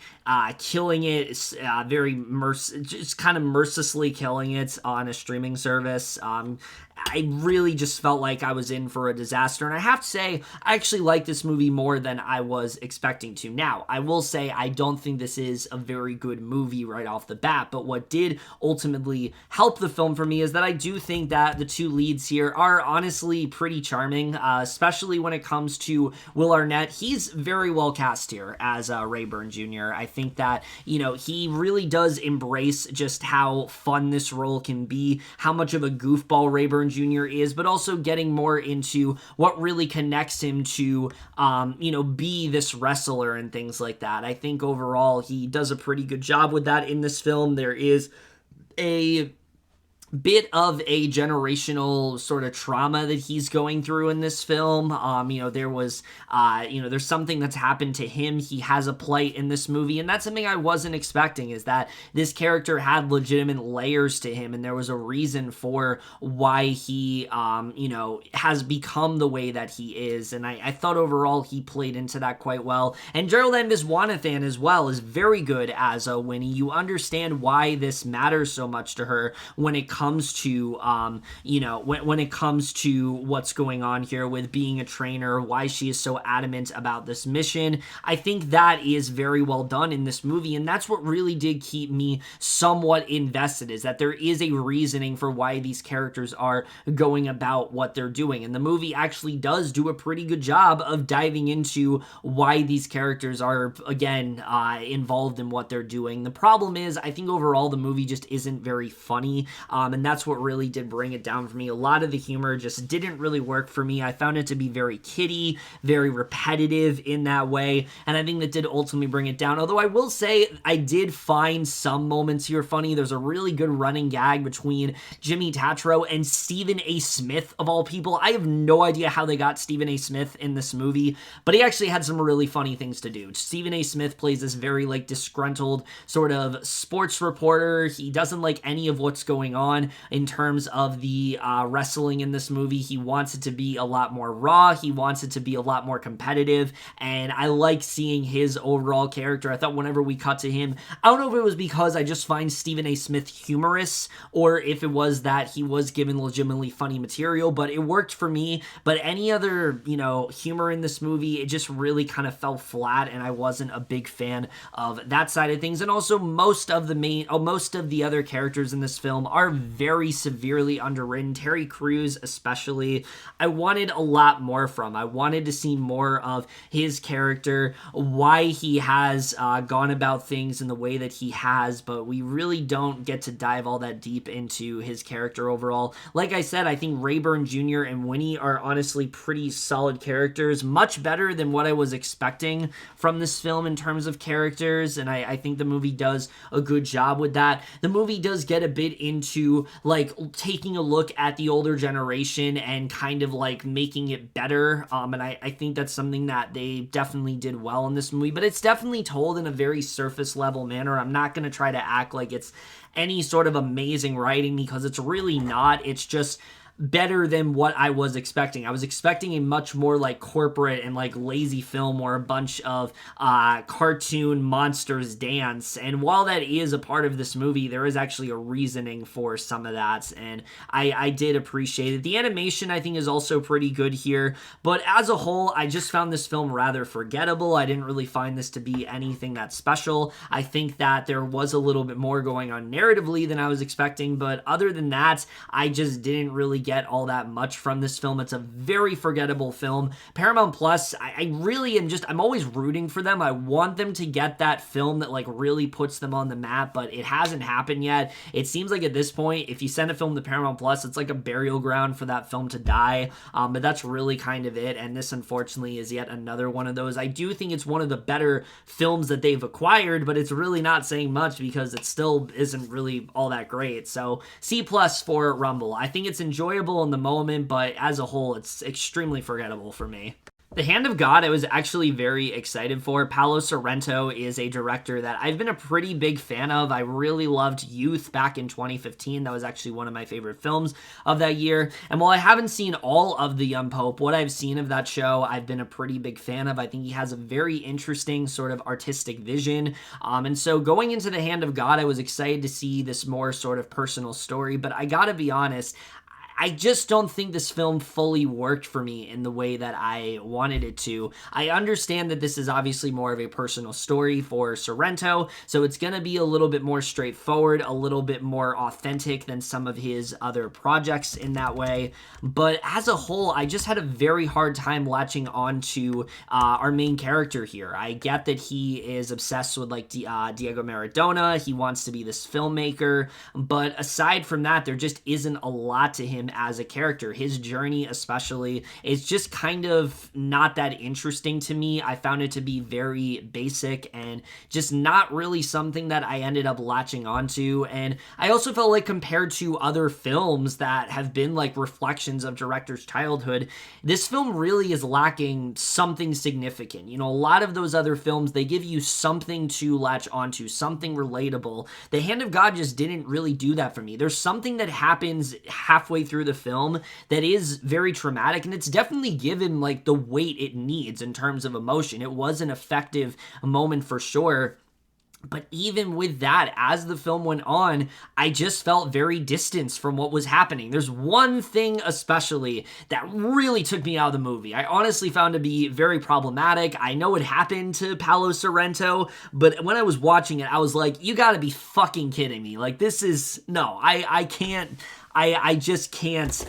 killing it, just kind of mercilessly killing it on a streaming service. I really just felt like I was in for a disaster, and I have to say, I actually like this movie more than I was expecting to. Now, I will say I don't think this is a very good movie right off the bat, but what did ultimately help the film for me is that I do think that the two leads here are honestly pretty charming, especially when it comes to Will Arnett. He's very well cast here as Rayburn Jr. I think that, he really does embrace just how fun this role can be, how much of a goofball Rayburn Rayburn Jr. is, but also getting more into what really connects him to, be this wrestler and things like that. I think overall he does a pretty good job with that in this film. There is a bit of a generational sort of trauma that he's going through in this film. There's something that's happened to him. He has a plight in this movie, and that's something I wasn't expecting, is that this character had legitimate layers to him, and there was a reason for why he, has become the way that he is, and I thought overall he played into that quite well. And Gerald M. Viswanathan as well is very good as a Winnie. You understand why this matters so much to her when it comes to when it comes to what's going on here with being a trainer, why she is so adamant about this mission. I think that is very well done in this movie, and that's what really did keep me somewhat invested, is that there is a reasoning for why these characters are going about what they're doing, and the movie actually does do a pretty good job of diving into why these characters are, again, involved in what they're doing. The problem is, I think overall the movie just isn't very funny, and that's what really did bring it down for me. A lot of the humor just didn't really work for me. I found it to be very kiddie, very repetitive in that way, and I think that did ultimately bring it down. Although I will say I did find some moments here funny. There's a really good running gag between Jimmy Tatro and Stephen A. Smith, of all people. I have no idea how they got Stephen A. Smith in this movie, but he actually had some really funny things to do. Stephen A. Smith plays this very disgruntled sort of sports reporter. He doesn't like any of what's going on in terms of the wrestling in this movie. He wants it to be a lot more raw. He wants it to be a lot more competitive, and I like seeing his overall character. I thought whenever we cut to him, I don't know if it was because I just find Stephen A. Smith humorous, or if it was that he was given legitimately funny material, but it worked for me. But any other, humor in this movie, it just really kind of fell flat, and I wasn't a big fan of that side of things. And also most of the other characters in this film are very severely underwritten. Terry Crews especially, I wanted a lot more from. I wanted to see more of his character, why he has gone about things in the way that he has, but we really don't get to dive all that deep into his character overall. Like I said, I think Rayburn Jr. and Winnie are honestly pretty solid characters, much better than what I was expecting from this film in terms of characters, and I think the movie does a good job with that. The movie does get a bit into taking a look at the older generation and kind of making it better, and I think that's something that they definitely did well in this movie, but it's definitely told in a very surface level manner. I'm not going to try to act like it's any sort of amazing writing, because it's really not. It's just better than what I was expecting. I was expecting a much more corporate and lazy film where a bunch of cartoon monsters dance, and while that is a part of this movie, there is actually a reasoning for some of that, and I did appreciate it. The animation I think is also pretty good here, but as a whole I just found this film rather forgettable. I didn't really find this to be anything that special. I think that there was a little bit more going on narratively than I was expecting, but other than that, I just didn't really get all that much from this film. It's a very forgettable film. Paramount Plus, I really am I'm always rooting for them. I want them to get that film that really puts them on the map, but it hasn't happened yet. It seems like at this point, if you send a film to Paramount Plus, it's like a burial ground for that film to die, but that's really kind of it, and this unfortunately is yet another one of those. I do think it's one of the better films that they've acquired, but it's really not saying much because it still isn't really all that great. So C+ for Rumble. I think it's enjoyable in the moment, but as a whole, it's extremely forgettable for me. The Hand of God, I was actually very excited for. Paolo Sorrento is a director that I've been a pretty big fan of. I really loved Youth back in 2015. That was actually one of my favorite films of that year. And while I haven't seen all of The Young Pope, what I've seen of that show, I've been a pretty big fan of. I think he has a very interesting sort of artistic vision. And so going into The Hand of God, I was excited to see this more sort of personal story. But I gotta be honest, I just don't think this film fully worked for me in the way that I wanted it to. I understand that this is obviously more of a personal story for Sorrento, so it's going to be a little bit more straightforward, a little bit more authentic than some of his other projects in that way. But as a whole, I just had a very hard time latching on to our main character here. I get that he is obsessed with Diego Maradona. He wants to be this filmmaker, but aside from that, there just isn't a lot to him him as a character. His journey especially is just kind of not that interesting to me. I found it to be very basic and just not really something that I ended up latching onto. And I also felt like compared to other films that have been like reflections of director's childhood, this film really is lacking something significant. You know, a lot of those other films, they give you something to latch onto, something relatable. The Hand of God just didn't really do that for me. There's something that happens halfway through the film that is very traumatic, and it's definitely given like the weight it needs in terms of emotion. It was an effective moment for sure. But even with that, as the film went on, I just felt very distanced from what was happening. There's one thing especially that really took me out of the movie. I honestly found to be very problematic. I know it happened to Paolo Sorrento, but when I was watching it, I was like, you gotta be fucking kidding me. Like, this is, no, I can't. I just can't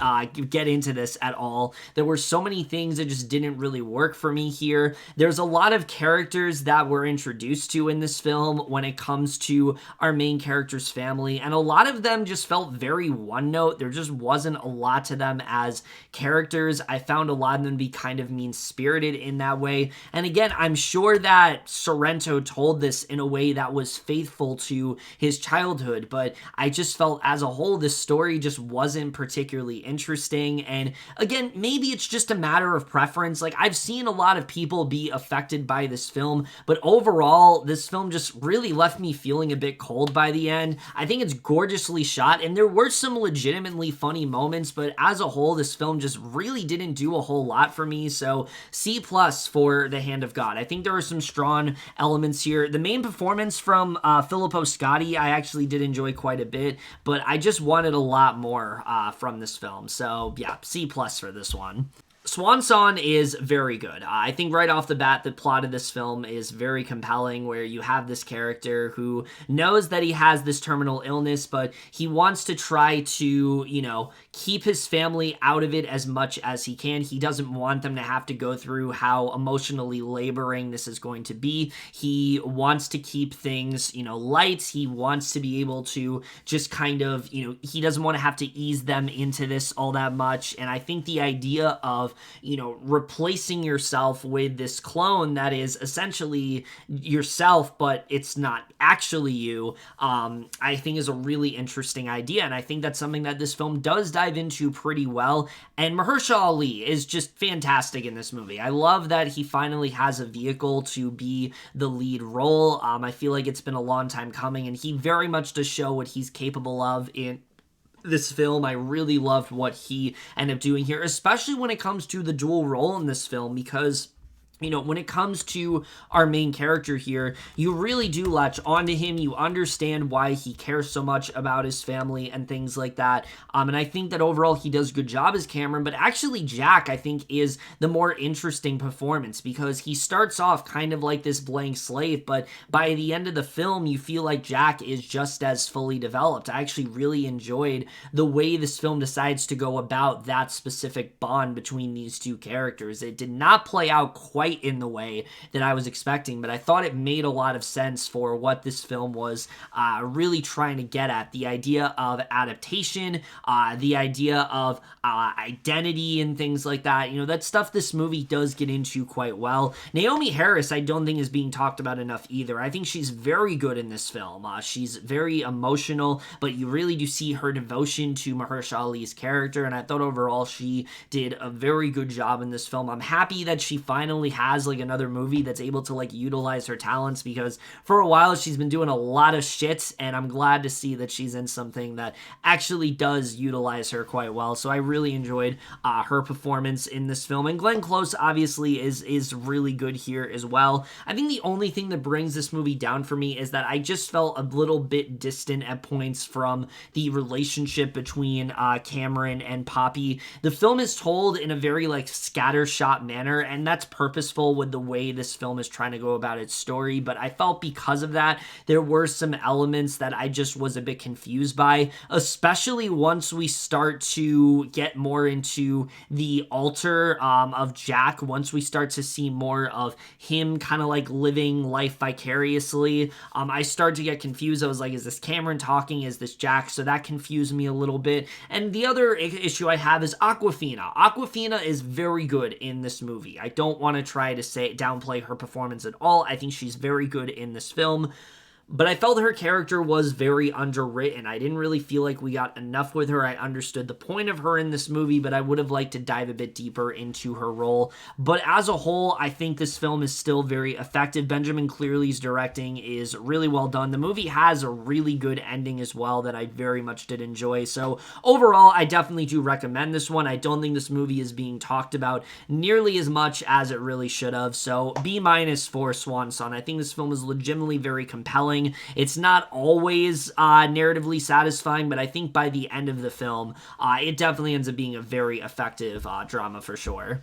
get into this at all. There were so many things that just didn't really work for me here. There's a lot of characters that we're introduced to in this film when it comes to our main character's family, and a lot of them just felt very one note. There just wasn't a lot to them as characters. I found a lot of them to be kind of mean-spirited in that way. And again, I'm sure that Sorrento told this in a way that was faithful to his childhood, but I just felt as a whole, this story just wasn't particularly interesting. And again, maybe it's just a matter of preference. Like, I've seen a lot of people be affected by this film, but overall, this film just really left me feeling a bit cold by the end. I think it's gorgeously shot, and there were some legitimately funny moments, but as a whole, this film just really didn't do a whole lot for me. So C+ for The Hand of God. I think there are some strong elements here. The main performance from Filippo Scotti, I actually did enjoy quite a bit, but I just wanted a lot more from this film. So yeah, C+ for this one. Swan Song is very good. I think right off the bat, the plot of this film is very compelling, where you have this character who knows that he has this terminal illness, but he wants to try to, you know, keep his family out of it as much as he can. He doesn't want them to have to go through how emotionally laboring this is going to be. He wants to keep things, you know, light. He wants to be able to just kind of, you know, he doesn't want to have to ease them into this all that much. And I think the idea of, you know, replacing yourself with this clone that is essentially yourself, but it's not actually you, I think is a really interesting idea. And I think that's something that this film does dive into pretty well. And Mahershala Ali is just fantastic in this movie. I love that he finally has a vehicle to be the lead role. I feel like it's been a long time coming, and he very much does show what he's capable of in this film. I really loved what he ended up doing here, especially when it comes to the dual role in this film, because, you know, when it comes to our main character here, you really do latch onto him. You understand why he cares so much about his family and things like that. And I think that overall he does a good job as Cameron, but actually Jack, I think, is the more interesting performance, because he starts off kind of like this blank slate, but by the end of the film, you feel like Jack is just as fully developed. I actually really enjoyed the way this film decides to go about that specific bond between these two characters. It did not play out quite in the way that I was expecting, but I thought it made a lot of sense for what this film was really trying to get at. The idea of adaptation, the idea of identity and things like that. You know, that stuff this movie does get into quite well. Naomi Harris, I don't think is being talked about enough either. I think she's very good in this film. She's very emotional, but you really do see her devotion to Mahershala Ali's character, and I thought overall she did a very good job in this film. I'm happy that she finally has like another movie that's able to like utilize her talents, because for a while she's been doing a lot of shit, and I'm glad to see that she's in something that actually does utilize her quite well. So I really enjoyed her performance in this film, and Glenn Close obviously is really good here as well. I think the only thing that brings this movie down for me is that I just felt a little bit distant at points from the relationship between Cameron and Poppy. The film is told in a very like scattershot manner, and that's purposeful purposeful with the way this film is trying to go about its story, but I felt because of that, there were some elements that I just was a bit confused by, especially once we start to get more into the altar of Jack, once we start to see more of him kind of like living life vicariously. I started to get confused. I was like, is this Cameron talking? Is this Jack? So that confused me a little bit. And the other issue I have is Aquafina. Aquafina is very good in this movie. I don't want to try to downplay her performance at all. I think she's very good in this film. But I felt her character was very underwritten. I didn't really feel like we got enough with her. I understood the point of her in this movie, but I would have liked to dive a bit deeper into her role. But as a whole, I think this film is still very effective. Benjamin Clearly's directing is really well done. The movie has a really good ending as well that I very much did enjoy. So overall, I definitely do recommend this one. I don't think this movie is being talked about nearly as much as it really should have. So B- for Swan Song. I think this film is legitimately very compelling. It's not always narratively satisfying, but I think by the end of the film, it definitely ends up being a very effective drama for sure.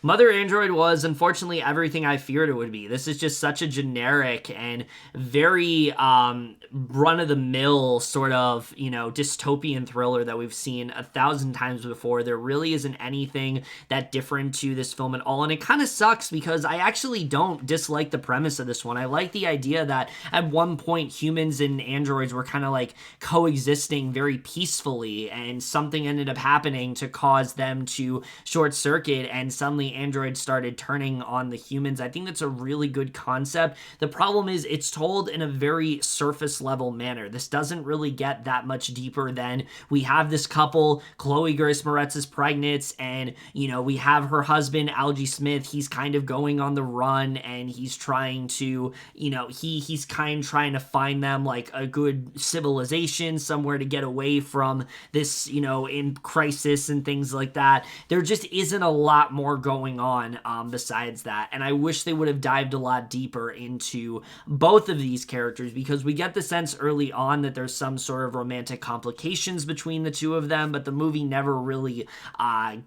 Mother Android was, unfortunately, everything I feared it would be. This is just such a generic and very run-of-the-mill sort of, dystopian thriller that we've seen 1,000 times before. There really isn't anything that different to this film at all, and it kind of sucks because I actually don't dislike the premise of this one. I like the idea that at one point humans and androids were kind of like coexisting very peacefully, and something ended up happening to cause them to short-circuit, and suddenly androids started turning on the humans. I think that's a really good concept. The problem is it's told in a very surface level manner. This doesn't really get that much deeper than we have this couple, Chloe Grace Moretz is pregnant, and we have her husband Algie Smith. He's kind of going on the run, and he's trying to he's kind of trying to find them like a good civilization, somewhere to get away from this in crisis and things like that. There just isn't a lot more going on besides that, and I wish they would have dived a lot deeper into both of these characters, because we get the sense early on that there's some sort of romantic complications between the two of them, but the movie never really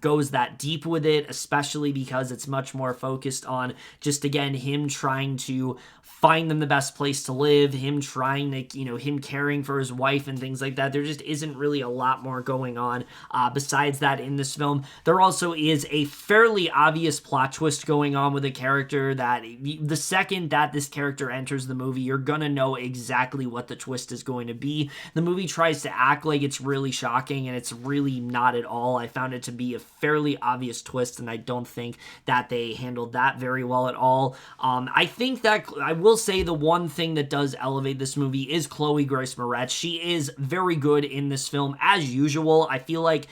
goes that deep with it, especially because it's much more focused on just, again, him trying to find them the best place to live, him trying to, him caring for his wife and things like that. There just isn't really a lot more going on besides that in this film. There also is a fairly obvious plot twist going on with a character that the second that this character enters the movie, you're gonna know exactly what the twist is going to be. The movie tries to act like it's really shocking, and it's really not at all. I found it to be a fairly obvious twist, and I don't think that they handled that very well at all. I think that I will say the one thing that does elevate this movie is Chloe Grace Moretz. She is very good in this film as usual. I feel like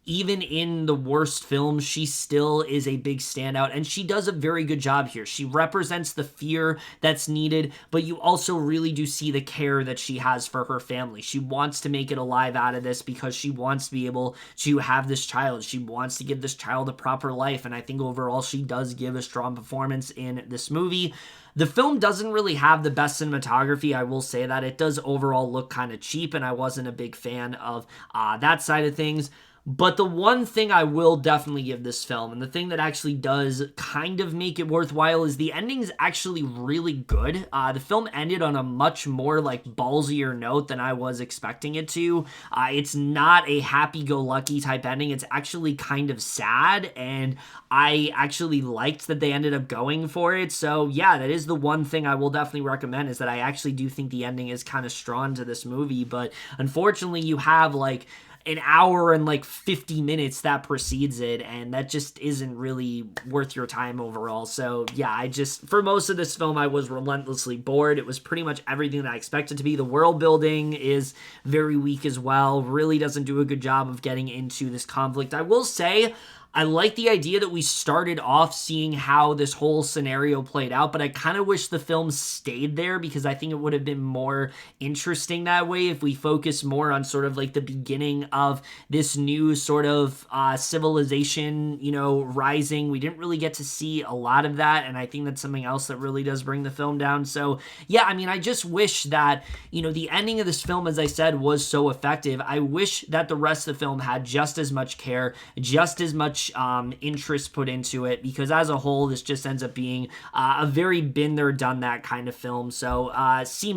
even in the worst films, she still is a big standout, and she does a very good job here. She represents the fear that's needed, but you also really do see the care that she has for her family. She wants to make it alive out of this because she wants to be able to have this child. She wants to give this child a proper life, and I think overall she does give a strong performance in this movie. The film doesn't really have the best cinematography, I will say that. It does overall look kind of cheap, and I wasn't a big fan of that side of things. But the one thing I will definitely give this film, and the thing that actually does kind of make it worthwhile, is the ending's actually really good. The film ended on a much more ballsier note than I was expecting it to. It's not a happy-go-lucky type ending. It's actually kind of sad, and I actually liked that they ended up going for it. So yeah, that is the one thing I will definitely recommend, is that I actually do think the ending is kind of strong to this movie. But unfortunately, you have an hour and 50 minutes that precedes it, and that just isn't really worth your time overall. So yeah, for most of this film, I was relentlessly bored. It was pretty much everything that I expected to be. The world building is very weak as well, really doesn't do a good job of getting into this conflict. I will say, I like the idea that we started off seeing how this whole scenario played out, but I kind of wish the film stayed there, because I think it would have been more interesting that way if we focus more on sort of the beginning of this new sort of civilization, rising. We didn't really get to see a lot of that, and I think that's something else that really does bring the film down. So yeah, I just wish that, the ending of this film, as I said, was so effective. I wish that the rest of the film had just as much care, just as much much interest put into it, because as a whole, this just ends up being a very been there, done that kind of film. So C-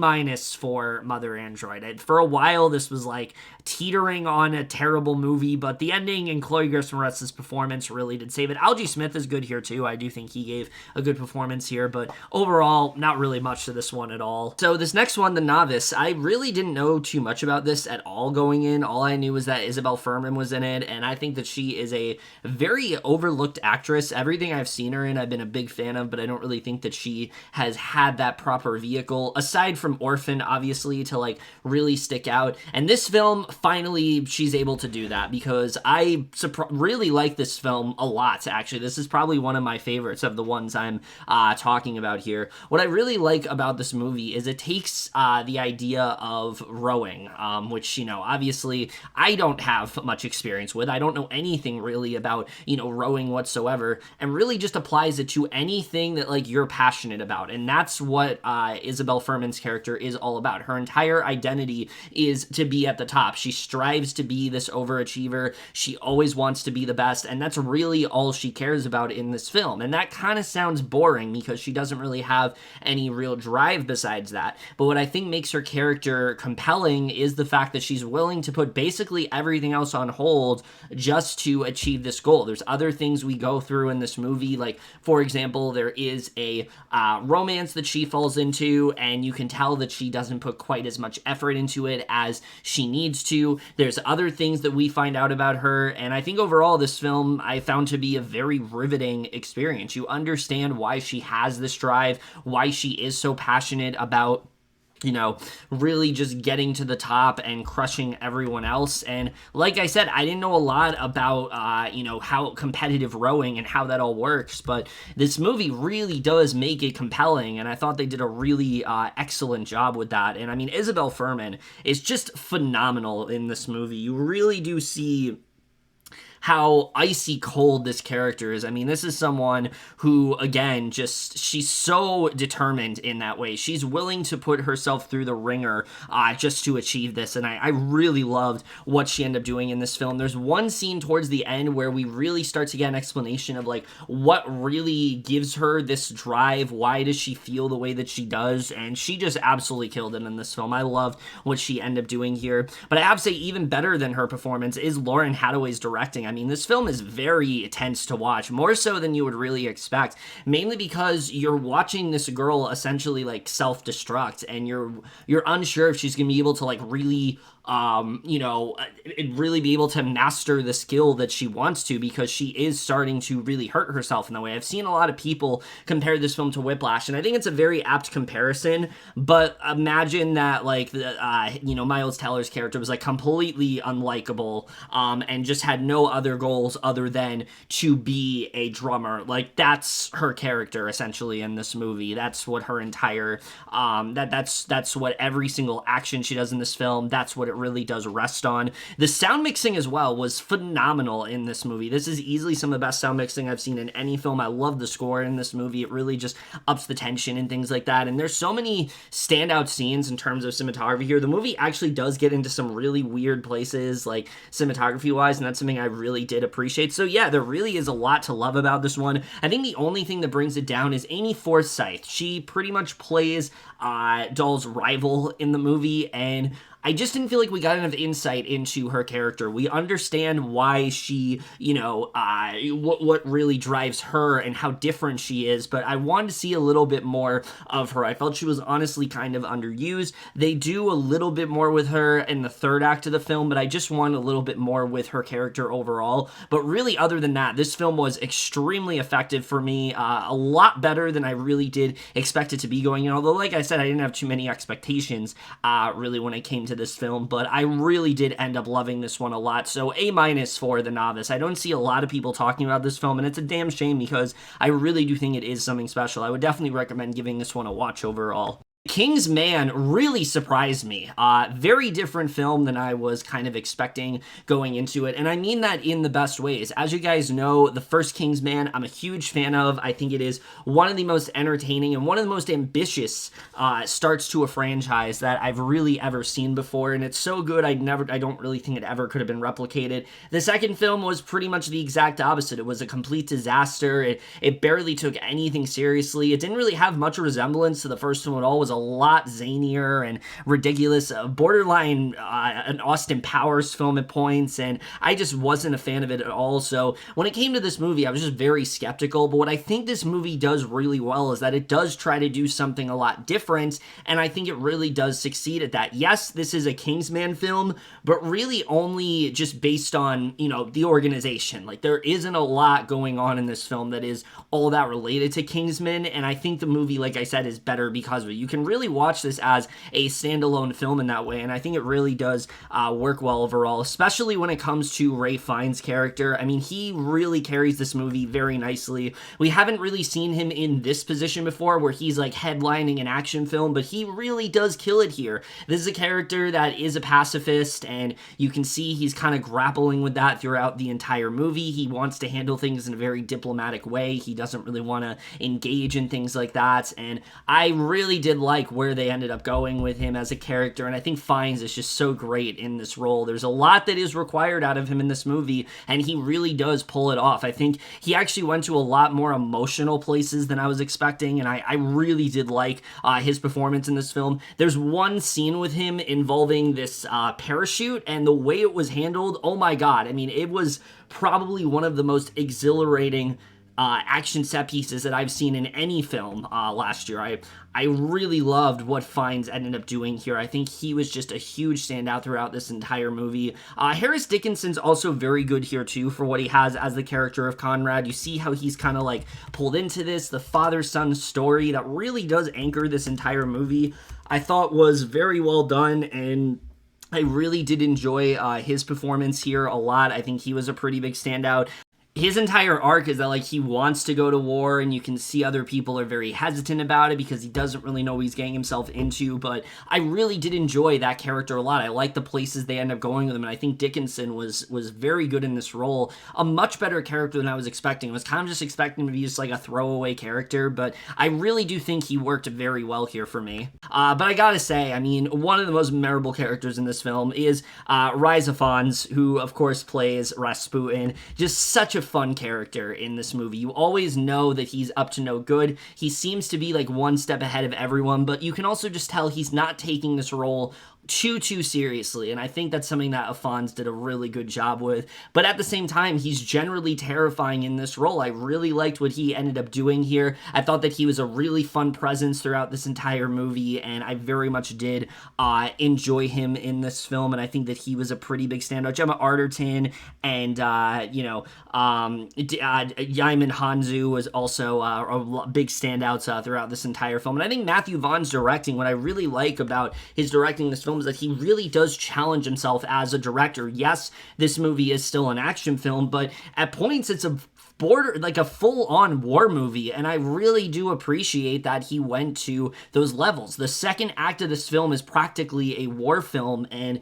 for Mother Android. For a while, this was like teetering on a terrible movie, but the ending and Chloe Grace Moretz's performance really did save it. Algie Smith is good here too. I do think he gave a good performance here, but overall, not really much to this one at all. So this next one, The Novice, I really didn't know too much about this at all going in. All I knew was that Isabel Fuhrman was in it, and I think that she is a very overlooked actress. Everything I've seen her in, I've been a big fan of, but I don't really think that she has had that proper vehicle, aside from Orphan, obviously, to like really stick out. And this film, finally, she's able to do that, because I really like this film a lot, actually. This is probably one of my favorites of the ones I'm talking about here. What I really like about this movie is it takes the idea of rowing, which, you know, obviously I don't have much experience with. I don't know anything really about, you know, rowing whatsoever, and really just applies it to anything that like you're passionate about. And that's what Isabel Fuhrman's character is all about. Her entire identity is to be at the top. She strives to be this overachiever. She always wants to be the best, and that's really all she cares about in this film. And that kind of sounds boring, because she doesn't really have any real drive besides that. But what I think makes her character compelling is the fact that she's willing to put basically everything else on hold just to achieve this goal. There's other things we go through in this movie, like, for example, there is a romance that she falls into, and you can tell that she doesn't put quite as much effort into it as she needs to. There's other things that we find out about her, and I think overall this film I found to be a very riveting experience. You understand why she has this drive, why she is so passionate about, you know, really just getting to the top and crushing everyone else. And like I said, I didn't know a lot about, you know, how competitive rowing and how that all works, but this movie really does make it compelling, and I thought they did a really excellent job with that. And I mean, Isabel Fuhrman is just phenomenal in this movie. You really do see how icy cold this character is. I mean, this is someone who, again, just, she's so determined in that way. She's willing to put herself through the ringer just to achieve this, and I really loved what she ended up doing in this film. There's one scene towards the end where we really start to get an explanation of, like, what really gives her this drive, why does she feel the way that she does, and she just absolutely killed it in this film. I loved what she ended up doing here, but I have to say, even better than her performance is Lauren Hadaway's directing. I mean, this film is very tense to watch, more so than you would really expect, mainly because you're watching this girl essentially like self-destruct, and you're unsure if she's gonna be able to like really you know, really be able to master the skill that she wants to, because she is starting to really hurt herself in that way. I've seen a lot of people compare this film to Whiplash, and I think it's a very apt comparison, but imagine that, like, you know, Miles Teller's character was, like, completely unlikable, and just had no other goals other than to be a drummer. Like, that's her character, essentially, in this movie. That's what her entire, that's what every single action she does in this film, that's what it really does rest on. The sound mixing as well was phenomenal in this movie. This is easily some of the best sound mixing I've seen in any film. I love the score in this movie. It really just ups the tension and things like that. And there's so many standout scenes in terms of cinematography here. The movie actually does get into some really weird places, like cinematography wise, and that's something I really did appreciate. So yeah, there really is a lot to love about this one. I think the only thing that brings it down is Amy Forsyth. She pretty much plays Doll's rival in the movie, and I just didn't feel like we got enough insight into her character. We understand why she, you know, what really drives her and how different she is, but I wanted to see a little bit more of her. I felt she was honestly kind of underused. They do a little bit more with her in the third act of the film, but I just want a little bit more with her character overall. But really, other than that, this film was extremely effective for me, a lot better than I really did expect it to be going in. Although, like I said, I didn't have too many expectations, really, when it came to this film, but I really did end up loving this one a lot. So A- for The Novice. I don't see a lot of people talking about this film, and it's a damn shame, because I really do think it is something special. I would definitely recommend giving this one a watch overall. King's Man really surprised me. Very different film than I was kind of expecting going into it, and I mean that in the best ways. As you guys know, the first King's Man, I'm a huge fan of. I think it is one of the most entertaining and one of the most ambitious starts to a franchise that I've really ever seen before, and it's so good. I don't really think it ever could have been replicated. The second film was pretty much the exact opposite. It was a complete disaster. It barely took anything seriously. It didn't really have much resemblance to the first one at all. It was a lot zanier and ridiculous, borderline an Austin Powers film at points, and I just wasn't a fan of it at all. So when it came to this movie, I was just very skeptical, but what I think this movie does really well is that it does try to do something a lot different, and I think it really does succeed at that. Yes, this is a Kingsman film, but really only just based on, the organization. Like, there isn't a lot going on in this film that is all that related to Kingsman, and I think the movie, like I said, is better because of it. You can really watch this as a standalone film in that way, and I think it really does work well overall, especially when it comes to Ralph Fiennes' character. I mean, he really carries this movie very nicely. We haven't really seen him in this position before, where he's like headlining an action film, but he really does kill it here. This is a character that is a pacifist, and you can see he's kind of grappling with that throughout the entire movie. He wants to handle things in a very diplomatic way. He doesn't really want to engage in things like that, and I really did like where they ended up going with him as a character, and I think Fiennes is just so great in this role. There's a lot that is required out of him in this movie, and he really does pull it off. I think he actually went to a lot more emotional places than I was expecting, and I really did like his performance in this film. There's one scene with him involving this parachute, and the way it was handled, oh my god, I mean, it was probably one of the most exhilarating action set pieces that I've seen in any film last year. I really loved what Fiennes ended up doing here. I think he was just a huge standout throughout this entire movie. Harris Dickinson's also very good here too for what he has as the character of Conrad. You see how he's kind of like pulled into this, the father-son story that really does anchor this entire movie. I thought was very well done, and I really did enjoy his performance here a lot. I think he was a pretty big standout. His entire arc is that, like, he wants to go to war, and you can see other people are very hesitant about it because he doesn't really know what he's getting himself into, but I really did enjoy that character a lot. I like the places they end up going with him, and I think Dickinson was very good in this role. A much better character than I was expecting. I was kind of just expecting him to be just like a throwaway character, but I really do think he worked very well here for me. But I gotta say, I mean, one of the most memorable characters in this film is Riz Ahmed, who, of course, plays Rasputin. Just such a fun character in this movie. You always know that he's up to no good. He seems to be like one step ahead of everyone, but you can also just tell he's not taking this role too seriously, and I think that's something that Afons did a really good job with. But at the same time, he's generally terrifying in this role. I really liked what he ended up doing here. I thought that he was a really fun presence throughout this entire movie, and I very much did enjoy him in this film, and I think that he was a pretty big standout. Gemma Arterton and Yaman Hanzu was also big standouts throughout this entire film. And I think Matthew Vaughn's directing, what I really like about his directing this film is that he really does challenge himself as a director. Yes, this movie is still an action film, but at points it's a full-on war movie, and I really do appreciate that he went to those levels. The second act of this film is practically a war film, and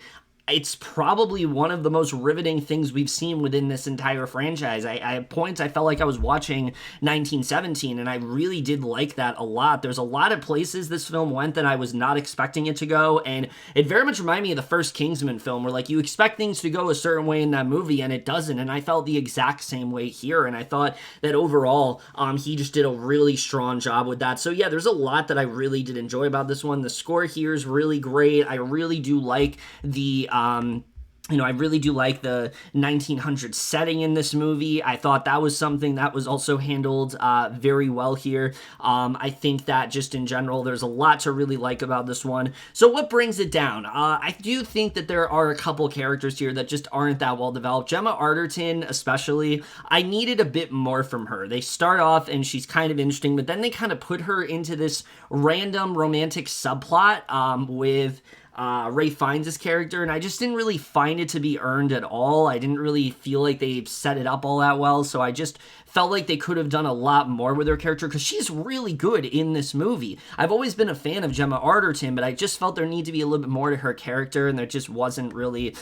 it's probably one of the most riveting things we've seen within this entire franchise. At points, I felt like I was watching 1917, and I really did like that a lot. There's a lot of places this film went that I was not expecting it to go, and it very much reminded me of the first Kingsman film, where, like, you expect things to go a certain way in that movie, and it doesn't, and I felt the exact same way here, and I thought that overall, he just did a really strong job with that. So yeah, there's a lot that I really did enjoy about this one. The score here is really great. I really do like the I really do like the 1900s setting in this movie. I thought that was something that was also handled very well here. I think that just in general, there's a lot to really like about this one. So what brings it down? I do think that there are a couple characters here that just aren't that well developed. Gemma Arterton, especially, I needed a bit more from her. They start off and she's kind of interesting, but then they kind of put her into this random romantic subplot with Ray Fiennes' character, and I just didn't really find it to be earned at all. I didn't really feel like they set it up all that well, so I just felt like they could have done a lot more with her character, because she's really good in this movie. I've always been a fan of Gemma Arterton, but I just felt there needed to be a little bit more to her character, and there just wasn't really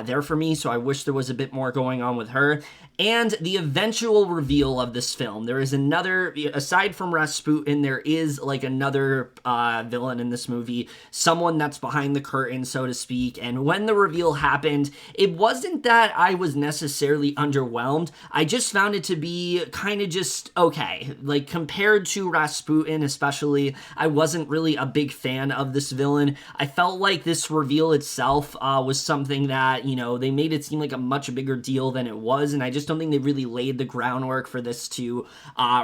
there for me, so I wish there was a bit more going on with her. And the eventual reveal of this film, there is another, aside from Rasputin, there is like another villain in this movie, someone that's behind the curtain, so to speak. And when the reveal happened, it wasn't that I was necessarily underwhelmed. I just found it to be kind of just okay. Like, compared to Rasputin especially, I wasn't really a big fan of this villain. I felt like this reveal itself was something that, you know, they made it seem like a much bigger deal than it was, and I just don't think they really laid the groundwork for this to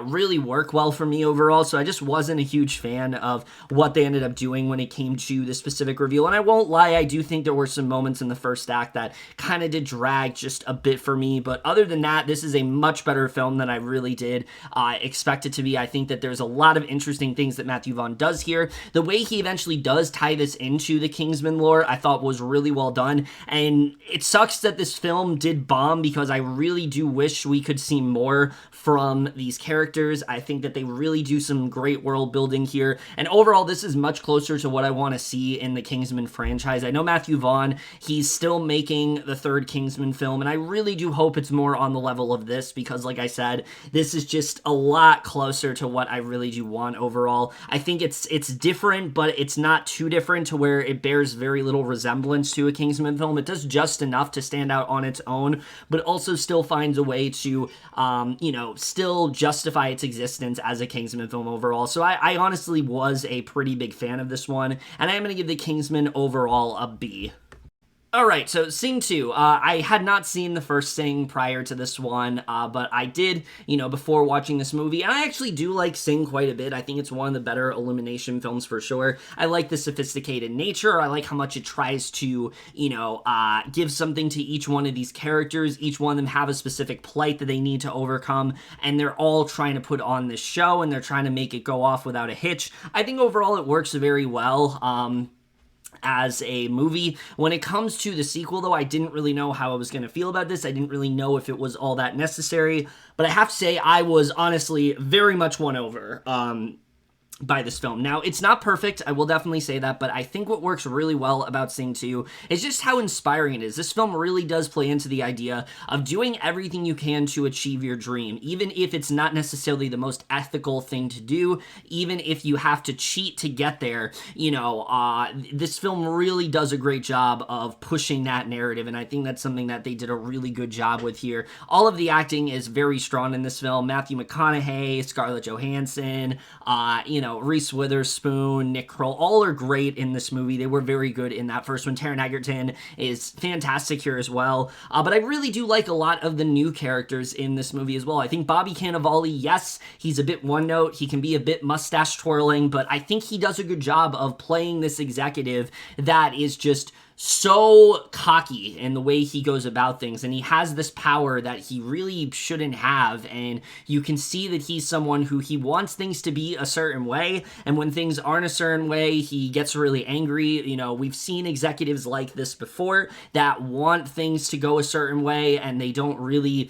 really work well for me overall, so I just wasn't a huge fan of what they ended up doing when it came to the specific reveal. And I won't lie, I do think there were some moments in the first act that kind of did drag just a bit for me, but other than that, this is a much better film than I really did expect it to be. I think that there's a lot of interesting things that Matthew Vaughn does here. The way he eventually does tie this into the Kingsman lore, I thought was really well done, and it sucks that this film did bomb, because I really do wish we could see more from these characters. I think that they really do some great world building here, and overall this is much closer to what I want to see in the Kingsman franchise. I know Matthew Vaughn, he's still making the third Kingsman film, and I really do hope it's more on the level of this, because like I said, this is just a lot closer to what I really do want overall. I think it's different, but it's not too different to where it bears very little resemblance to a Kingsman film. It does just enough to stand out on its own, but also still finds a way to, you know, still justify its existence as a Kingsman film overall. So I honestly was a pretty big fan of this one, and I am going to give the Kingsman overall a B. Alright, so Sing 2. I had not seen the first Sing prior to this one, but I did, you know, before watching this movie, and I actually do like Sing quite a bit. I think it's one of the better Illumination films for sure. I like the sophisticated nature. I like how much it tries to, you know, give something to each one of these characters. Each one of them have a specific plight that they need to overcome, and they're all trying to put on this show, and they're trying to make it go off without a hitch. I think overall it works very well. As a movie. When it comes to the sequel, though, I didn't really know how I was going to feel about this. I didn't really know if it was all that necessary, but I have to say I was honestly very much won over by this film. Now, it's not perfect, I will definitely say that, but I think what works really well about Sing 2 is just how inspiring it is. This film really does play into the idea of doing everything you can to achieve your dream, even if it's not necessarily the most ethical thing to do, even if you have to cheat to get there. You know, this film really does a great job of pushing that narrative, and I think that's something that they did a really good job with here. All of the acting is very strong in this film. Matthew McConaughey, Scarlett Johansson, you know, Reese Witherspoon, Nick Kroll, all are great in this movie. They were very good in that first one. Taron Egerton is fantastic here as well. But I really do like a lot of the new characters in this movie as well. I think Bobby Cannavale, yes, he's a bit one note. He can be a bit mustache twirling, but I think he does a good job of playing this executive that is just so cocky in the way he goes about things, and he has this power that he really shouldn't have, and you can see that he's someone who he wants things to be a certain way, and when things aren't a certain way, he gets really angry. You know, we've seen executives like this before that want things to go a certain way, and they don't really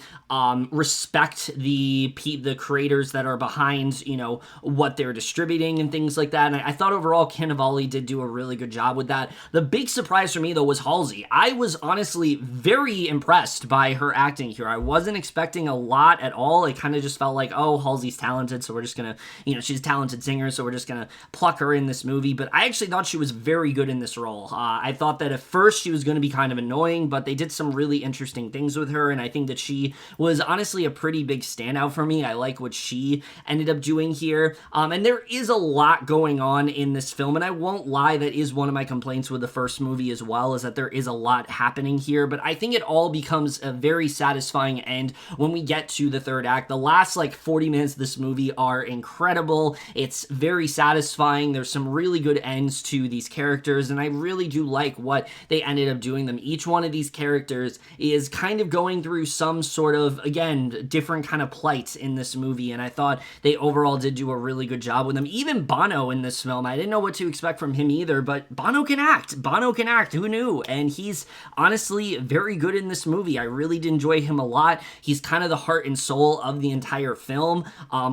respect the creators that are behind, you know, what they're distributing and things like that, and I thought overall Cannavale did do a really good job with that. The big surprise for me, though, was Halsey. I was honestly very impressed by her acting here. I wasn't expecting a lot at all. It kind of just felt like, oh, Halsey's talented, so we're just gonna, you know, she's a talented singer, so we're just gonna pluck her in this movie, but I actually thought she was very good in this role. I thought that at first she was gonna be kind of annoying, but they did some really interesting things with her, and I think that she was honestly a pretty big standout for me. I like what she ended up doing here, and there is a lot going on in this film, and I won't lie, that is one of my complaints with the first movie as well, is that there is a lot happening here, but I think it all becomes a very satisfying end when we get to the third act. The last like 40 minutes of this movie are incredible. It's very satisfying. There's some really good ends to these characters, and I really do like what they ended up doing them. Each one of these characters is kind of going through some sort of, again, different kind of plight in this movie, and I thought they overall did do a really good job with them. Even Bono in this film, I didn't know what to expect from him either, but Bono can act. Bono can act. Who knew? And he's honestly very good in this movie. I really did enjoy him a lot. He's kind of the heart and soul of the entire film.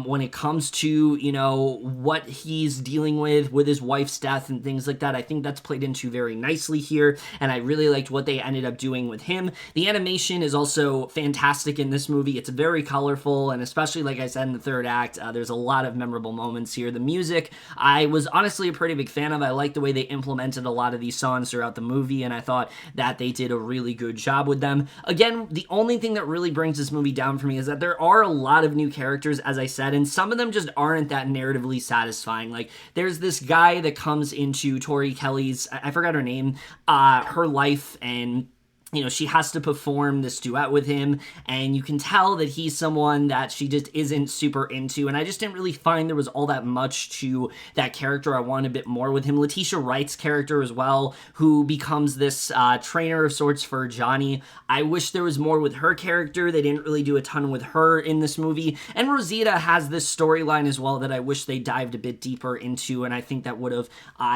When it comes to, you know, what he's dealing with his wife's death and things like that, I think that's played into very nicely here, and I really liked what they ended up doing with him. The animation is also fantastic in this movie. It's very colorful, and especially, like I said, in the third act, there's a lot of memorable moments here. The music, I was honestly a pretty big fan of. I liked the way they implemented a lot of these songs throughout the movie, and I thought that they did a really good job with them. Again, the only thing that really brings this movie down for me is that there are a lot of new characters, as I said, and some of them just aren't that narratively satisfying. Like, there's this guy that comes into Tori Kelly's, I forgot her name, her life, and you know, she has to perform this duet with him, and you can tell that he's someone that she just isn't super into, and I just didn't really find there was all that much to that character. I wanted a bit more with him. Letitia Wright's character as well, who becomes this trainer of sorts for Johnny. I wish there was more with her character. They didn't really do a ton with her in this movie, and Rosita has this storyline as well that I wish they dived a bit deeper into, and I think that would have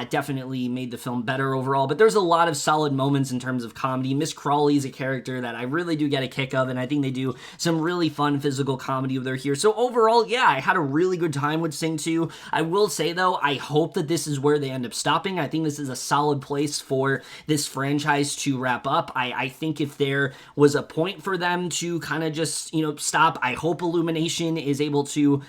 definitely made the film better overall, but there's a lot of solid moments in terms of comedy. Miss Crawley's a character that I really do get a kick of, and I think they do some really fun physical comedy with her here. So overall, yeah, I had a really good time with Sing 2. I will say, though, I hope that this is where they end up stopping. I think this is a solid place for this franchise to wrap up. I think if there was a point for them to kind of just, you know, stop, I hope Illumination is able to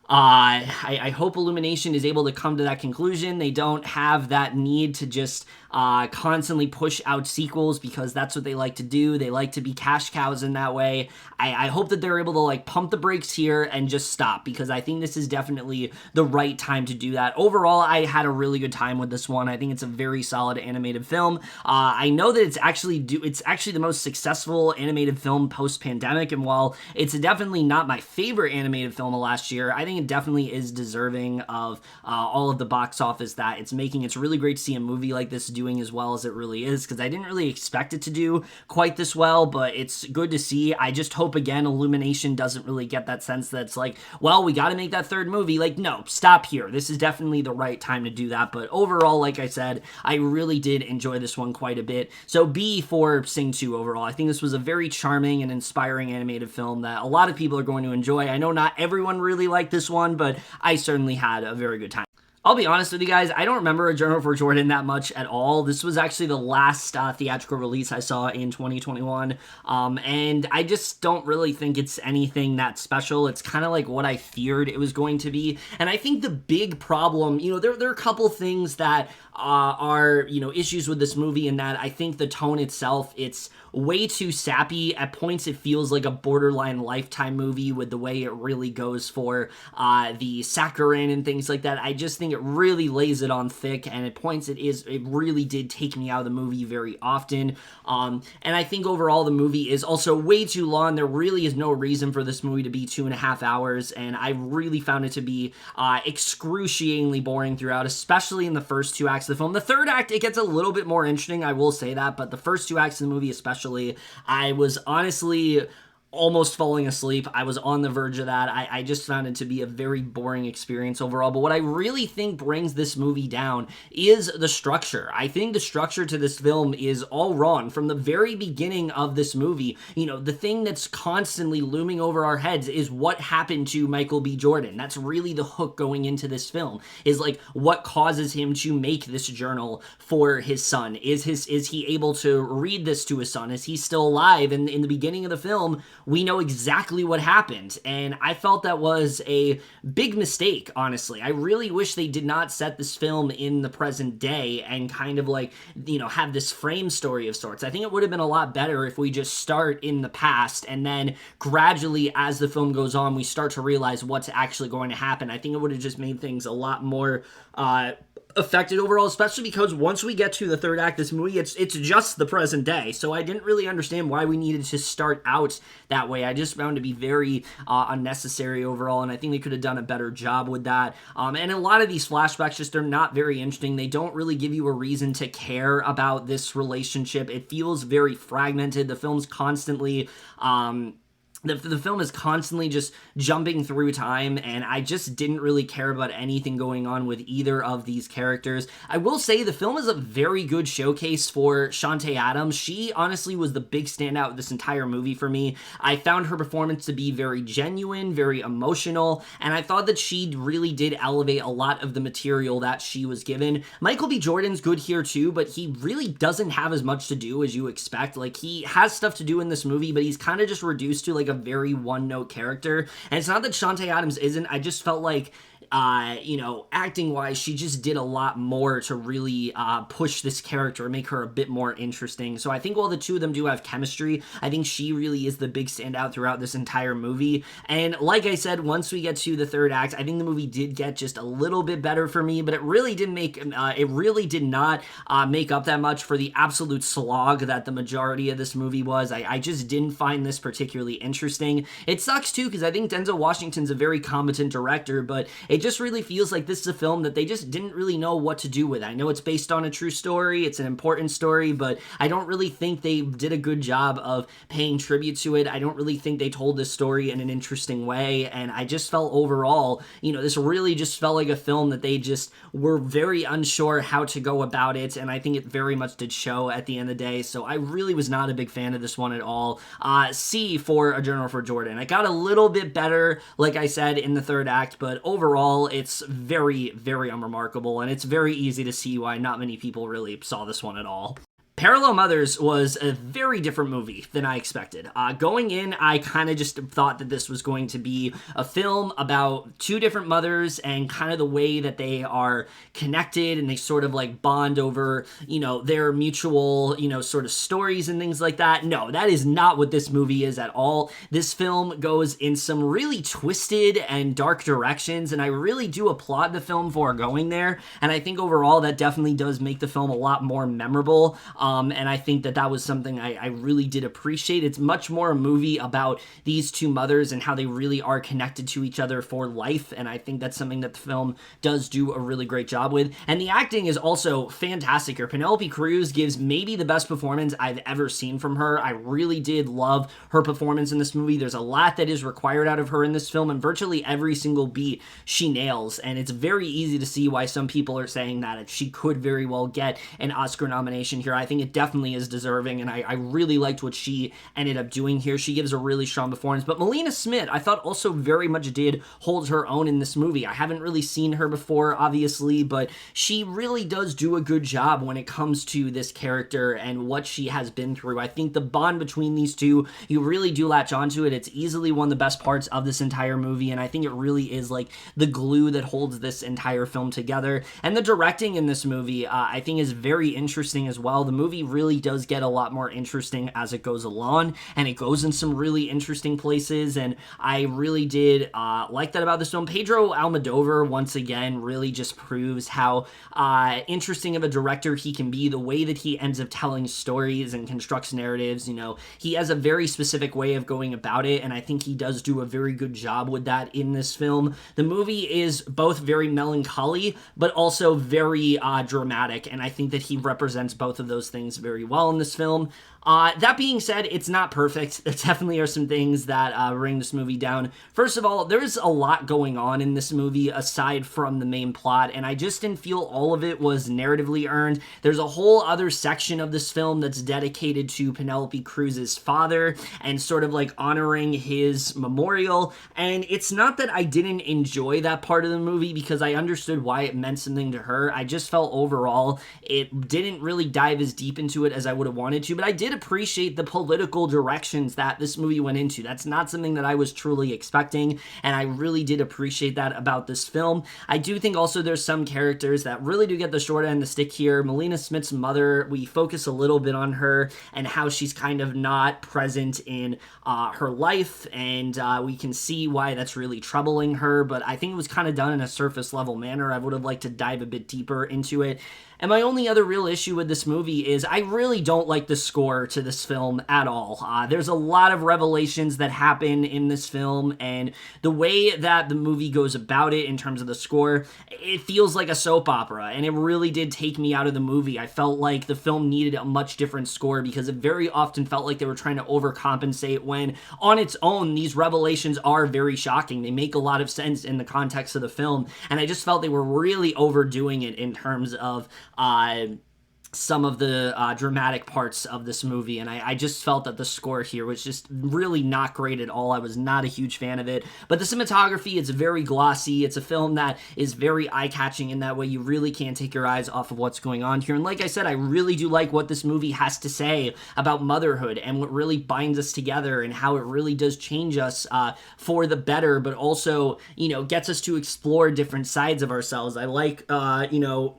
I hope Illumination is able to come to that conclusion. They don't have that need to just constantly push out sequels, because that's what they like to do. They like to be cash cows in that way. I hope that they're able to like pump the brakes here and just stop, because I think this is definitely the right time to do that. Overall, I had a really good time with this one. I think it's a very solid animated film. I know that it's actually the most successful animated film post-pandemic, and while it's definitely not my favorite animated film of last year, I think it definitely is deserving of all of the box office that it's making. It's really great to see a movie like this doing as well as it really is, because I didn't really expect it to do quite this well, but it's good to see. I just hope, again, Illumination doesn't really get that sense that it's like, well, we got to make that third movie. Like, no, stop here. This is definitely the right time to do that. But overall, like I said, I really did enjoy this one quite a bit. So B for Sing 2 overall. I think this was a very charming and inspiring animated film that a lot of people are going to enjoy. I know not everyone really liked this one, but I certainly had a very good time. I'll be honest with you guys, I don't remember A Journal for Jordan that much at all. This was actually the last theatrical release I saw in 2021, and I just don't really think it's anything that special. It's kind of like what I feared it was going to be, and I think the big problem, you know, there are a couple things that are, you know, issues with this movie, in that I think the tone itself, it's way too sappy. At points, it feels like a borderline Lifetime movie with the way it really goes for the saccharine and things like that. I just think it really lays it on thick, and at points it really did take me out of the movie very often. And I think overall the movie is also way too long. There really is no reason for this movie to be 2.5 hours, and I really found it to be excruciatingly boring throughout, especially in the first 2 acts of the film. The third act, it gets a little bit more interesting, I will say that, but the first 2 acts of the movie especially, I was honestly almost falling asleep. I was on the verge of that. I just found it to be a very boring experience overall. But what I really think brings this movie down is the structure. I think the structure to this film is all wrong. From the very beginning of this movie, you know, the thing that's constantly looming over our heads is what happened to Michael B. Jordan. That's really the hook going into this film, is like what causes him to make this journal for his son. Is he able to read this to his son? Is he still alive? And in the beginning of the film, we know exactly what happened, and I felt that was a big mistake, honestly. I really wish they did not set this film in the present day and kind of like, you know, have this frame story of sorts. I think it would have been a lot better if we just start in the past, and then gradually, as the film goes on, we start to realize what's actually going to happen. I think it would have just made things a lot more affected overall, especially because once we get to the third act, this movie, it's just the present day. So I didn't really understand why we needed to start out that way. I just found it to be very unnecessary overall, and I think they could have done a better job with that. And a lot of these flashbacks just are not very interesting. They don't really give you a reason to care about this relationship. It feels very fragmented. The film's constantly the film is constantly just jumping through time, and I just didn't really care about anything going on with either of these characters. I will say the film is a very good showcase for Shantae Adams. She honestly was the big standout of this entire movie for me. I found her performance to be very genuine, very emotional, and I thought that she really did elevate a lot of the material that she was given. Michael B. Jordan's good here too, but he really doesn't have as much to do as you expect. Like, he has stuff to do in this movie, but he's kind of just reduced to like a very one-note character. And it's not that Shantae Adams isn't, I just felt like acting-wise, she just did a lot more to really push this character and make her a bit more interesting. So I think while the two of them do have chemistry, I think she really is the big standout throughout this entire movie. And like I said, once we get to the third act, I think the movie did get just a little bit better for me, but it really did not make up that much for the absolute slog that the majority of this movie was. I just didn't find this particularly interesting. It sucks too, because I think Denzel Washington's a very competent director, but it just really feels like this is a film that they just didn't really know what to do with. I know it's based on a true story, it's an important story, but I don't really think they did a good job of paying tribute to it. I don't really think they told this story in an interesting way, and I just felt overall, this really just felt like a film that they just were very unsure how to go about it, and I think it very much did show at the end of the day, so I really was not a big fan of this one at all. C for A Journal for Jordan. It got a little bit better, like I said, in the third act, but overall, it's very, very unremarkable, and it's very easy to see why not many people really saw this one at all. Parallel Mothers was a very different movie than I expected. Going in, I kind of just thought that this was going to be a film about two different mothers and kind of the way that they are connected and they sort of like bond over, their mutual, sort of stories and things like that. No, that is not what this movie is at all. This film goes in some really twisted and dark directions, and I really do applaud the film for going there, and I think overall that definitely does make the film a lot more memorable. And I think that was something I really did appreciate. It's much more a movie about these two mothers and how they really are connected to each other for life, and I think that's something that the film does do a really great job with. And the acting is also fantastic here. Penelope Cruz gives maybe the best performance I've ever seen from her. I really did love her performance in this movie. There's a lot that is required out of her in this film, and virtually every single beat she nails, and it's very easy to see why some people are saying that she could very well get an Oscar nomination here. I think it definitely is deserving, and I really liked what she ended up doing here. She gives a really strong performance, but Melina Smith, I thought also very much did hold her own in this movie. I haven't really seen her before, obviously, but she really does do a good job when it comes to this character and what she has been through. I think the bond between these two, you really do latch onto it. It's easily one of the best parts of this entire movie, and I think it really is like the glue that holds this entire film together. And the directing in this movie, I think is very interesting as well. The movie really does get a lot more interesting as it goes along, and it goes in some really interesting places, and I really did like that about this film. Pedro Almodovar, once again, really just proves how interesting of a director he can be, the way that he ends up telling stories and constructs narratives. He has a very specific way of going about it, and I think he does do a very good job with that in this film. The movie is both very melancholy, but also very dramatic, and I think that he represents both of those things very well in this film. That being said, it's not perfect. There definitely are some things that bring this movie down. First of all, there's a lot going on in this movie aside from the main plot, and I just didn't feel all of it was narratively earned. There's a whole other section of this film that's dedicated to Penelope Cruz's father and sort of like honoring his memorial, and it's not that I didn't enjoy that part of the movie because I understood why it meant something to her. I just felt overall it didn't really dive as deep deep into it as I would have wanted to, but I did appreciate the political directions that this movie went into. That's not something that I was truly expecting, and I really did appreciate that about this film. I do think also there's some characters that really do get the short end of the stick here. Melina Smith's mother, we focus a little bit on her and how she's kind of not present in her life, and we can see why that's really troubling her, but I think it was kind of done in a surface level manner. I would have liked to dive a bit deeper into it. And my only other real issue with this movie is I really don't like the score to this film at all. There's a lot of revelations that happen in this film, and the way that the movie goes about it in terms of the score, it feels like a soap opera, and it really did take me out of the movie. I felt like the film needed a much different score because it very often felt like they were trying to overcompensate when, on its own, these revelations are very shocking. They make a lot of sense in the context of the film, and I just felt they were really overdoing it in terms of some of the dramatic parts of this movie, and I just felt that the score here was just really not great at all. I was not a huge fan of it, but the cinematography, it's very glossy. It's a film that is very eye-catching in that way. You really can't take your eyes off of what's going on here, and like I said, I really do like what this movie has to say about motherhood and what really binds us together and how it really does change us for the better, but also, you know, gets us to explore different sides of ourselves. I like, you know,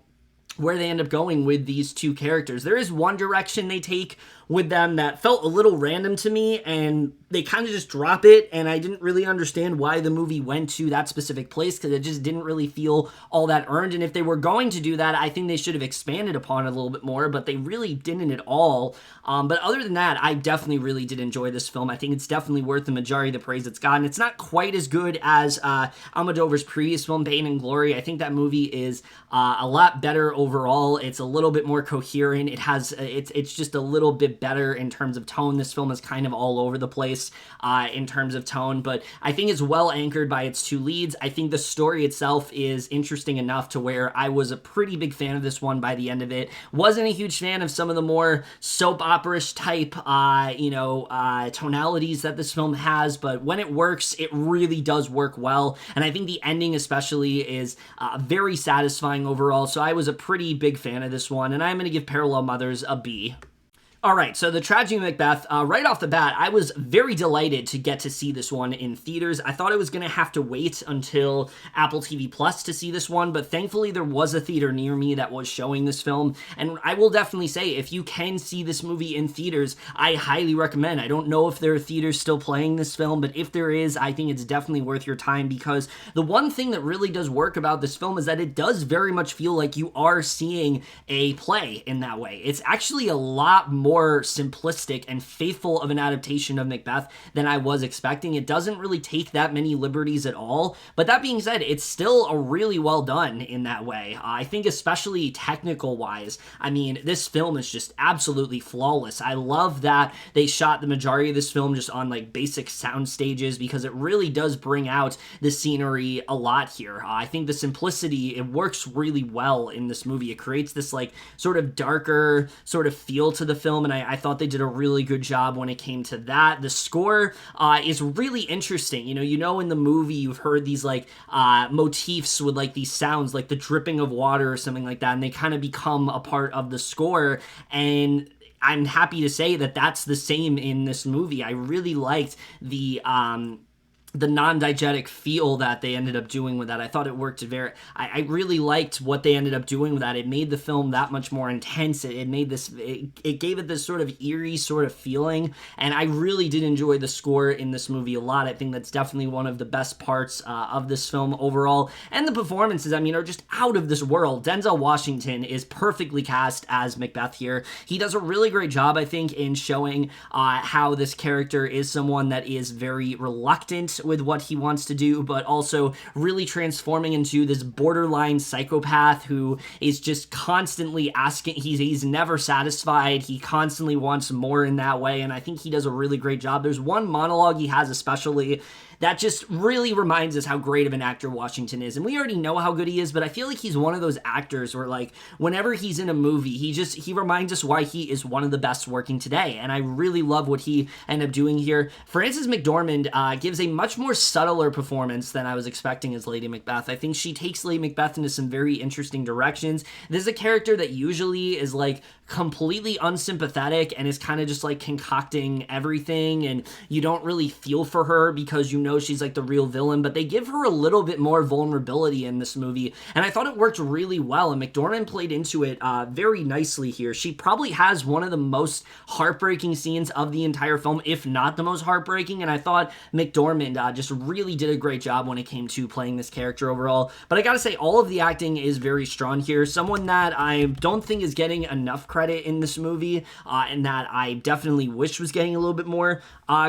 where they end up going with these two characters. There is one direction they take with them that felt a little random to me, and they kind of just drop it, and I didn't really understand why the movie went to that specific place because it just didn't really feel all that earned, and if they were going to do that, I think they should have expanded upon it a little bit more, but they really didn't at all. But other than that, I definitely really did enjoy this film. I think it's definitely worth the majority of the praise it's gotten. It's not quite as good as Almodovar's previous film, Pain and Glory. I think that movie is a lot better overall. It's a little bit more coherent. It's just a little bit better in terms of tone. This film is kind of all over the place in terms of tone, but I think it's well anchored by its two leads. I think the story itself is interesting enough to where I was a pretty big fan of this one by the end of it. Wasn't a huge fan of some of the more soap opera-ish type, tonalities that this film has, but when it works, it really does work well, and I think the ending especially is very satisfying overall, so I was a pretty big fan of this one, and I'm going to give Parallel Mothers a B. Alright, so The Tragedy of Macbeth, right off the bat, I was very delighted to get to see this one in theaters. I thought I was going to have to wait until Apple TV Plus to see this one, but thankfully there was a theater near me that was showing this film, and I will definitely say, if you can see this movie in theaters, I highly recommend. I don't know if there are theaters still playing this film, but if there is, I think it's definitely worth your time, because the one thing that really does work about this film is that it does very much feel like you are seeing a play in that way. It's actually a lot more simplistic and faithful of an adaptation of Macbeth than I was expecting. It doesn't really take that many liberties at all, but that being said, it's still a really well done in that way. I think especially technical wise, I mean, this film is just absolutely flawless. I love that they shot the majority of this film just on like basic sound stages because it really does bring out the scenery a lot here. I think the simplicity, it works really well in this movie. It creates this like sort of darker sort of feel to the film, and I thought they did a really good job when it came to that. The score is really interesting. You know in the movie you've heard these like motifs with like these sounds like the dripping of water or something like that, and they kind of become a part of the score, and I'm happy to say that that's the same in this movie. I really liked the non-diegetic feel that they ended up doing with that. I thought it worked I really liked what they ended up doing with that. It made the film that much more intense. It gave it this sort of eerie sort of feeling, and I really did enjoy the score in this movie a lot. I think that's definitely one of the best parts of this film overall, and the performances, I mean, are just out of this world. Denzel Washington is perfectly cast as Macbeth here. He does a really great job, I think, in showing how this character is someone that is very reluctant with what he wants to do, but also really transforming into this borderline psychopath who is just constantly asking, he's never satisfied, he constantly wants more in that way, and I think he does a really great job. There's one monologue he has especially that just really reminds us how great of an actor Washington is. And we already know how good he is, but I feel like he's one of those actors where, like, whenever he's in a movie, he reminds us why he is one of the best working today. And I really love what he ended up doing here. Frances McDormand gives a much more subtler performance than I was expecting as Lady Macbeth. I think she takes Lady Macbeth into some very interesting directions. This is a character that usually is, like, completely unsympathetic and is kind of just, like, concocting everything, and you don't really feel for her because you know she's, like, the real villain, but they give her a little bit more vulnerability in this movie, and I thought it worked really well, and McDormand played into it very nicely here. She probably has one of the most heartbreaking scenes of the entire film, if not the most heartbreaking, and I thought McDormand just really did a great job when it came to playing this character overall. But I gotta say, all of the acting is very strong here. Someone that I don't think is getting enough credit in this movie, and that I definitely wish was getting a little bit more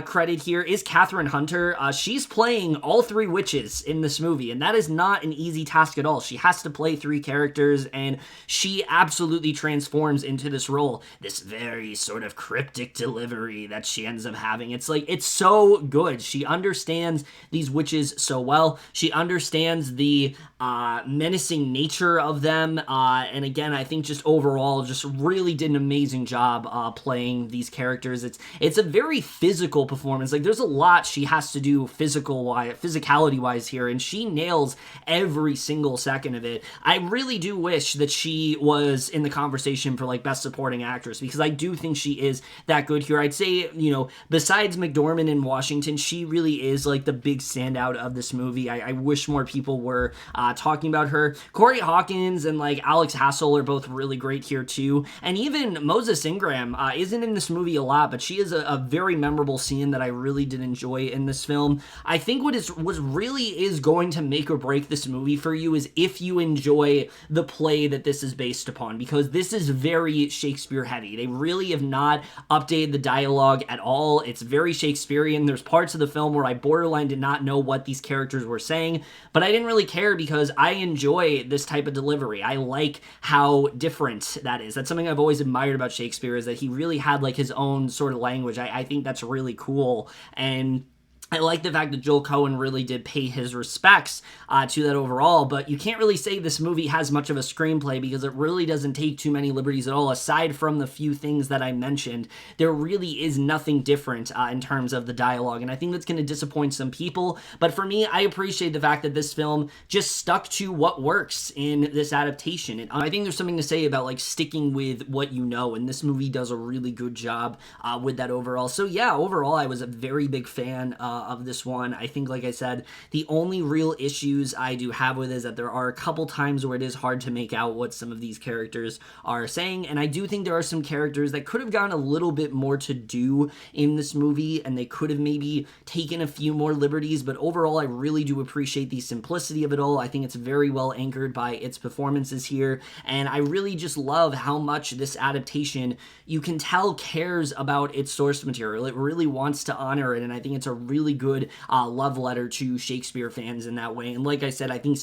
credit here, is Catherine Hunter. She's playing all three witches in this movie, and that is not an easy task at all. She has to play three characters, and she absolutely transforms into this role. This very sort of cryptic delivery that she ends up having. It's like, it's so good. She understands these witches so well. She understands the menacing nature of them, and again, I think just overall just really did an amazing job playing these characters. It's a very physical performance. Like, there's a lot she has to do physicality wise here, and she nails every single second of it. I really do wish that she was in the conversation for, like, best supporting actress, because I do think she is that good here. I'd say, you know, besides McDormand and Washington, she really is, like, the big standout of this movie. I wish more people were talking about her. Corey Hawkins and, like, Alex Hassel are both really great here too, and even Moses Ingram isn't in this movie a lot, but she is a very memorable scene that I really did enjoy in this film. I think what really is going to make or break this movie for you is if you enjoy the play that this is based upon, because this is very Shakespeare heavy. They really have not updated the dialogue at all. It's very Shakespearean. There's parts of the film where I borderline did not know what these characters were saying, but I didn't really care because I enjoy this type of delivery. I like how different that is. That's something I've always admired about Shakespeare, is that he really had, like, his own sort of language. I think that's really cool, and I like the fact that Joel Coen really did pay his respects to that overall, but you can't really say this movie has much of a screenplay because it really doesn't take too many liberties at all. Aside from the few things that I mentioned, there really is nothing different in terms of the dialogue, and I think that's going to disappoint some people, but for me, I appreciate the fact that this film just stuck to what works in this adaptation. And I think there's something to say about, like, sticking with what you know, and this movie does a really good job with that overall. So yeah, overall, I was a very big fan of this one. I think, like I said, the only real issues I do have with it is that there are a couple times where it is hard to make out what some of these characters are saying, and I do think there are some characters that could have gotten a little bit more to do in this movie, and they could have maybe taken a few more liberties, but overall, I really do appreciate the simplicity of it all. I think it's very well anchored by its performances here, and I really just love how much this adaptation, you can tell, cares about its source material. It really wants to honor it, and I think it's a really good love letter to Shakespeare fans in that way. And like I said, I think,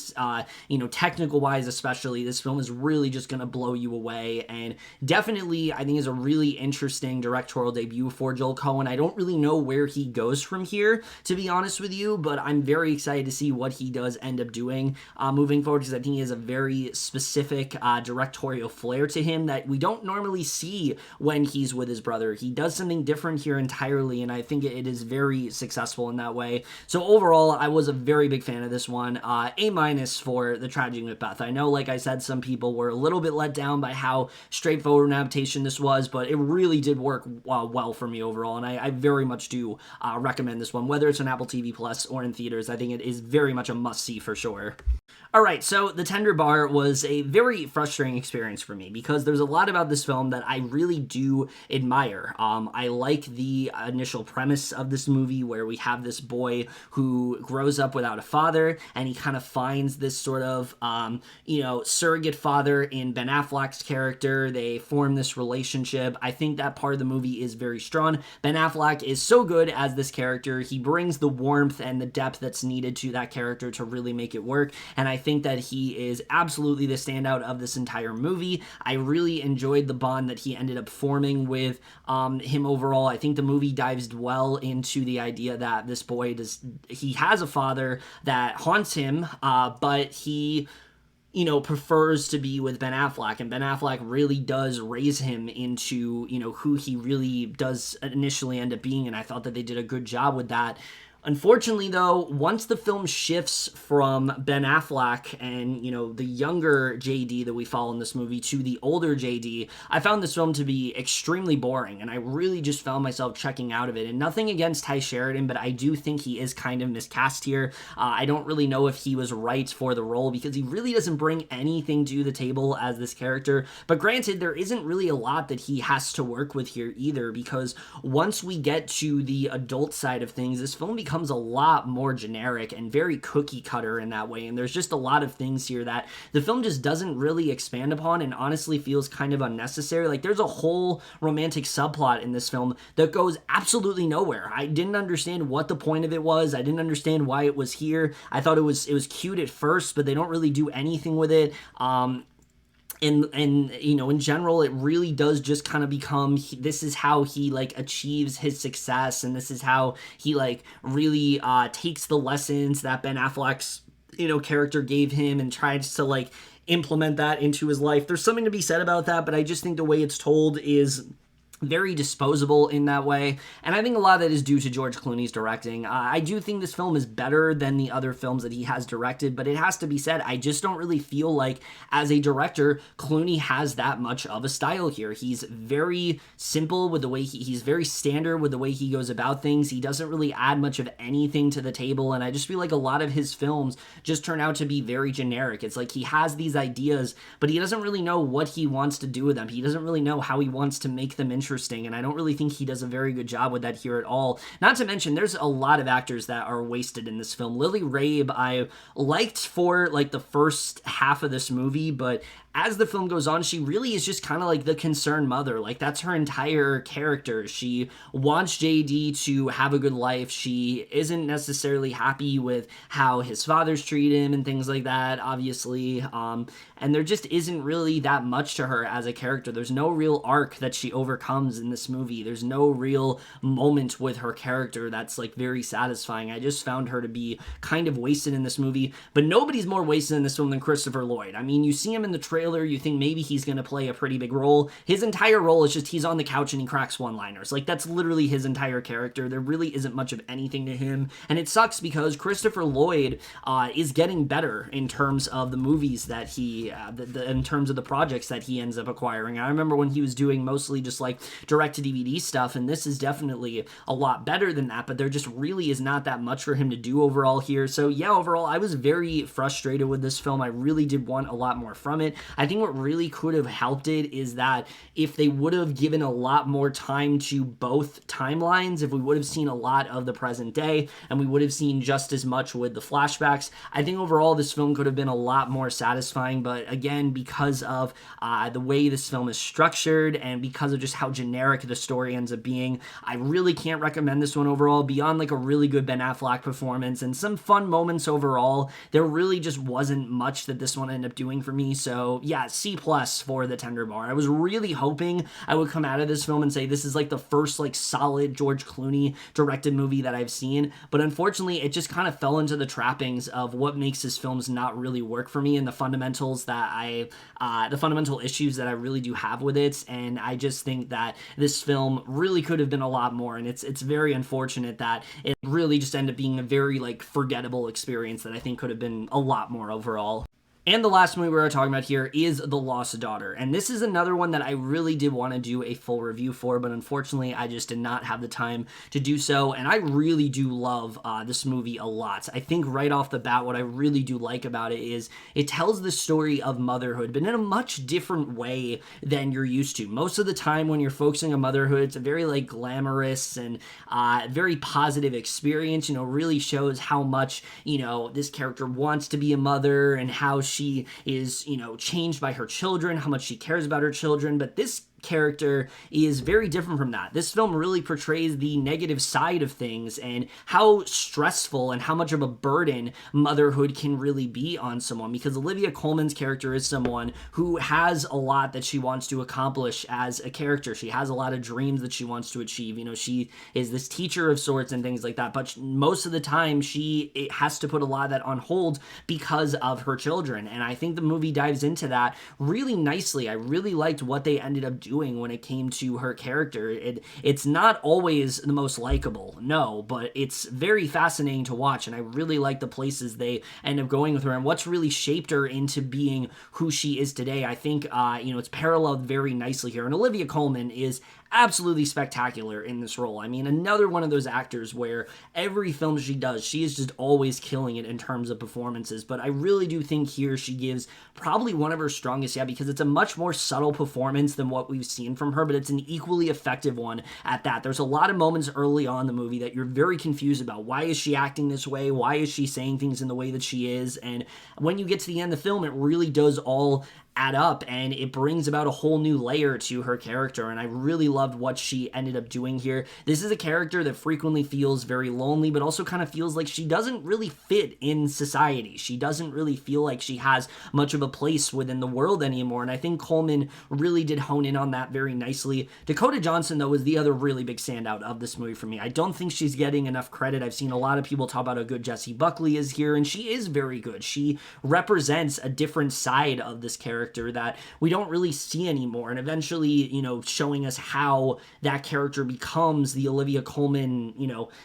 you know, technical wise especially, this film is really just going to blow you away, and definitely I think is a really interesting directorial debut for Joel Coen. I don't really know where he goes from here, to be honest with you, but I'm very excited to see what he does end up doing moving forward, because I think he has a very specific directorial flair to him that we don't normally see when he's with his brother. He does something different here entirely, and I think it is very successful in that way. So overall, I was a very big fan of this one. A- for The Tragic Macbeth. I know, like I said, some people were a little bit let down by how straightforward an adaptation this was, but it really did work well for me overall, and I very much do recommend this one, whether it's on Apple TV Plus or in theaters. I think it is very much a must-see for sure. Alright, so The Tender Bar was a very frustrating experience for me because there's a lot about this film that I really do admire. I like the initial premise of this movie where we have this boy who grows up without a father, and he kind of finds this sort of, you know, surrogate father in Ben Affleck's character. They form this relationship. I think that part of the movie is very strong. Ben Affleck is so good as this character. He brings the warmth and the depth that's needed to that character to really make it work, and I think that he is absolutely the standout of this entire movie. I really enjoyed the bond that he ended up forming with him overall. I think the movie dives well into the idea that this boy he has a father that haunts him, but he prefers to be with Ben Affleck, and Ben Affleck really does raise him into, who he really does initially end up being, and I thought that they did a good job with that. Unfortunately, though, once the film shifts from Ben Affleck and, the younger JD that we follow in this movie to the older JD, I found this film to be extremely boring, and I really just found myself checking out of it. And nothing against Ty Sheridan, but I do think he is kind of miscast here. I don't really know if he was right for the role, because he really doesn't bring anything to the table as this character. But granted, there isn't really a lot that he has to work with here either, because once we get to the adult side of things, this film becomes a lot more generic and very cookie cutter in that way, and there's just a lot of things here that the film just doesn't really expand upon, and honestly feels kind of unnecessary. Like, there's a whole romantic subplot in this film that goes absolutely nowhere. I didn't understand what the point of it was. I didn't understand why it was here. I thought it was cute at first, but they don't really do anything with it. And in general, it really does just kind of become, this is how he, achieves his success, and this is how he, really takes the lessons that Ben Affleck's, character gave him and tries to, implement that into his life. There's something to be said about that, but I just think the way it's told is very disposable in that way, and I think a lot of that is due to George Clooney's directing. I do think this film is better than the other films that he has directed, but it has to be said, I just don't really feel like, as a director, Clooney has that much of a style here. He's very simple with the way he's very standard with the way he goes about things. He doesn't really add much of anything to the table, and I just feel like a lot of his films just turn out to be very generic. It's like he has these ideas, but he doesn't really know what he wants to do with them. He doesn't really know how he wants to make them interesting, and I don't really think he does a very good job with that here at all. Not to mention, there's a lot of actors that are wasted in this film. Lily Rabe, I liked for the first half of this movie, but as the film goes on, she really is just kind of the concerned mother. That's her entire character. She wants JD to have a good life. She isn't necessarily happy with how his fathers treat him and things like that, obviously. And there just isn't really that much to her as a character. There's no real arc that she overcomes in this movie. There's no real moment with her character that's very satisfying. I just found her to be kind of wasted in this movie, but nobody's more wasted in this film than Christopher Lloyd. I mean, you see him in the trailer, you think maybe he's going to play a pretty big role. His entire role is just he's on the couch and he cracks one-liners. That's literally his entire character. There really isn't much of anything to him, and it sucks because Christopher Lloyd is getting better in terms of the movies that he, in terms of the projects that he ends up acquiring. I remember when he was doing mostly just direct-to-DVD stuff, and this is definitely a lot better than that, but there just really is not that much for him to do overall here. So yeah, overall, I was very frustrated with this film. I really did want a lot more from it. I think what really could have helped it is that if they would have given a lot more time to both timelines, if we would have seen a lot of the present day and we would have seen just as much with the flashbacks, I think overall this film could have been a lot more satisfying. But again, because of the way this film is structured and because of just how generic the story ends up being, I really can't recommend this one overall. Beyond a really good Ben Affleck performance and some fun moments overall, there really just wasn't much that this one ended up doing for me. So yeah, C+ for The Tender Bar. I was really hoping I would come out of this film and say this is the first solid George Clooney directed movie that I've seen, but unfortunately it just kind of fell into the trappings of what makes his films not really work for me and the fundamentals that the fundamental issues that I really do have with it. And I just think that this film really could have been a lot more, and it's very unfortunate that it really just ended up being a very forgettable experience that I think could have been a lot more overall. And the last movie we're talking about here is The Lost Daughter. And this is another one that I really did want to do a full review for, but unfortunately I just did not have the time to do so. And I really do love this movie a lot. I think right off the bat, what I really do like about it is it tells the story of motherhood, but in a much different way than you're used to. Most of the time when you're focusing on motherhood, it's a very glamorous and very positive experience, really shows how much, this character wants to be a mother and how she is, changed by her children, how much she cares about her children. But this character is very different from that. This film really portrays the negative side of things and how stressful and how much of a burden motherhood can really be on someone, because Olivia Colman's character is someone who has a lot that she wants to accomplish as a character. She has a lot of dreams that she wants to achieve. She is this teacher of sorts and things like that, but most of the time she has to put a lot of that on hold because of her children, and I think the movie dives into that really nicely. I really liked what they ended up doing when it came to her character. It's not always the most likable, no, but it's very fascinating to watch, and I really like the places they end up going with her and what's really shaped her into being who she is today. I think it's paralleled very nicely here, and Olivia Colman is absolutely spectacular in this role. I mean, another one of those actors where every film she does, she is just always killing it in terms of performances, but I really do think here she gives probably one of her strongest yet, because it's a much more subtle performance than what we've seen from her, but it's an equally effective one at that. There's a lot of moments early on in the movie that you're very confused about. Why is she acting this way? Why is she saying things in the way that she is? And when you get to the end of the film, it really does all add up, and it brings about a whole new layer to her character, and I really loved what she ended up doing here. This is a character that frequently feels very lonely, but also kind of feels like she doesn't really fit in society. She doesn't really feel like she has much of a place within the world anymore, and I think Coleman really did hone in on that very nicely. Dakota Johnson, though, is the other really big standout of this movie for me. I don't think she's getting enough credit. I've seen a lot of people talk about how good Jessie Buckley is here, and she is very good. She represents a different side of this character that we don't really see anymore, and eventually, showing us how that character becomes the Olivia Colman,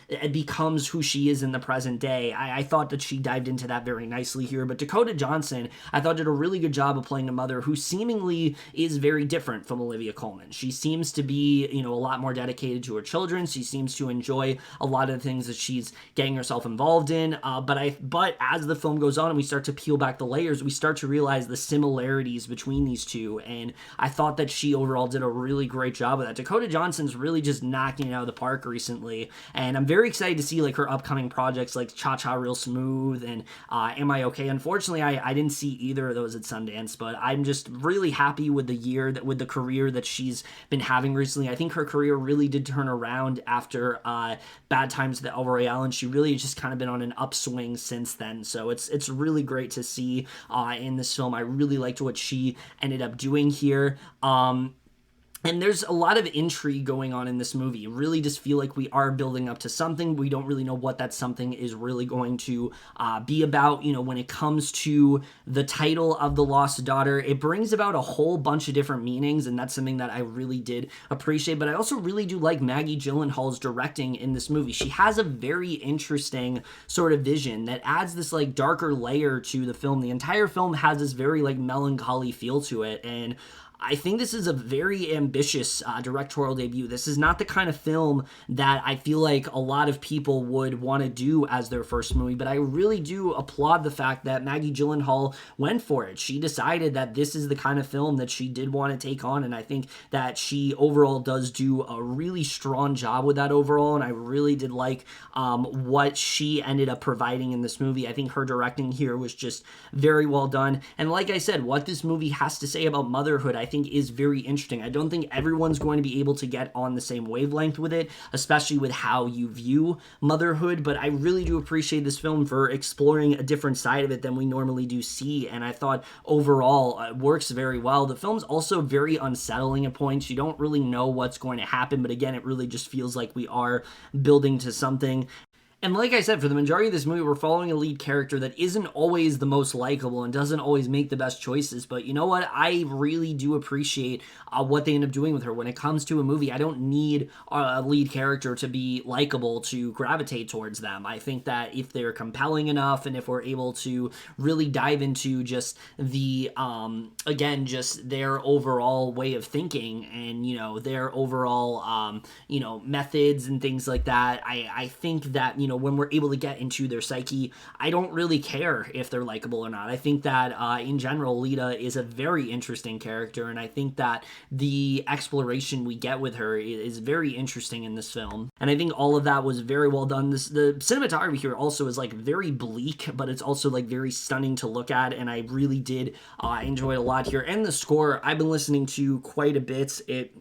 it becomes who she is in the present day. I thought that she dived into that very nicely here, but Dakota Johnson, I thought, did a really good job of playing a mother who seemingly is very different from Olivia Colman. She seems to be, a lot more dedicated to her children. She seems to enjoy a lot of the things that she's getting herself involved in, but as the film goes on and we start to peel back the layers, we start to realize the similarities between these two, and I thought that she overall did a really great job of that. Dakota Johnson's really just knocking it out of the park recently, and I'm very excited to see her upcoming projects like Cha Cha Real Smooth and Am I Okay? Unfortunately, I didn't see either of those at Sundance, but I'm just really happy with with the career that she's been having recently. I think her career really did turn around after Bad Times at the El Royale, and she really has just kind of been on an upswing since then, so it's really great to see in this film. I really liked what she ended up doing here. And there's a lot of intrigue going on in this movie. You really just feel like we are building up to something. We don't really know what that something is really going to be about. When it comes to the title of The Lost Daughter, it brings about a whole bunch of different meanings, and that's something that I really did appreciate. But I also really do like Maggie Gyllenhaal's directing in this movie. She has a very interesting sort of vision that adds this darker layer to the film. The entire film has this very melancholy feel to it, and I think this is a very ambitious directorial debut. This is not the kind of film that I feel like a lot of people would want to do as their first movie, but I really do applaud the fact that Maggie Gyllenhaal went for it. She decided that this is the kind of film that she did want to take on, and I think that she overall does do a really strong job with that overall, and I really did like what she ended up providing in this movie. I think her directing here was just very well done, and like I said, what this movie has to say about motherhood, I think is very interesting. I don't think everyone's going to be able to get on the same wavelength with it, especially with how you view motherhood, but I really do appreciate this film for exploring a different side of it than we normally do see, and I thought overall it works very well. The film's also very unsettling at points. You don't really know what's going to happen, but again, it really just feels like we are building to something. And like I said, for the majority of this movie, we're following a lead character that isn't always the most likable and doesn't always make the best choices. But you know what? I really do appreciate what they end up doing with her. When it comes to a movie, I don't need a lead character to be likable to gravitate towards them. I think that if they're compelling enough and if we're able to really dive into just the, again, just their overall way of thinking and, their overall, methods and things like that, I think that, when we're able to get into their psyche, I don't really care if they're likable or not. I think that in general, Lita is a very interesting character, and I think that the exploration we get with her is very interesting in this film. And I think all of that was very well done. The cinematography here also is like very bleak, but it's also like very stunning to look at, and I really did enjoy it a lot here. And the score I've been listening to quite a bit. It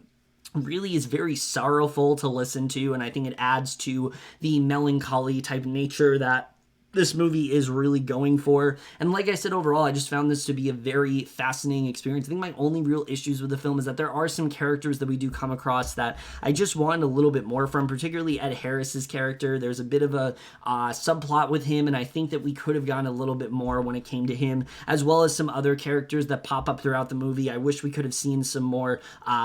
really is very sorrowful to listen to, and I think it adds to the melancholy type nature that this movie is really going for. And like I said, overall, I just found this to be a very fascinating experience. I think my only real issues with the film is that there are some characters that we do come across that I just wanted a little bit more from, particularly Ed Harris's character. There's a bit of a subplot with him, and I think that we could have gotten a little bit more when it came to him, as well as some other characters that pop up throughout the movie. I wish we could have seen some more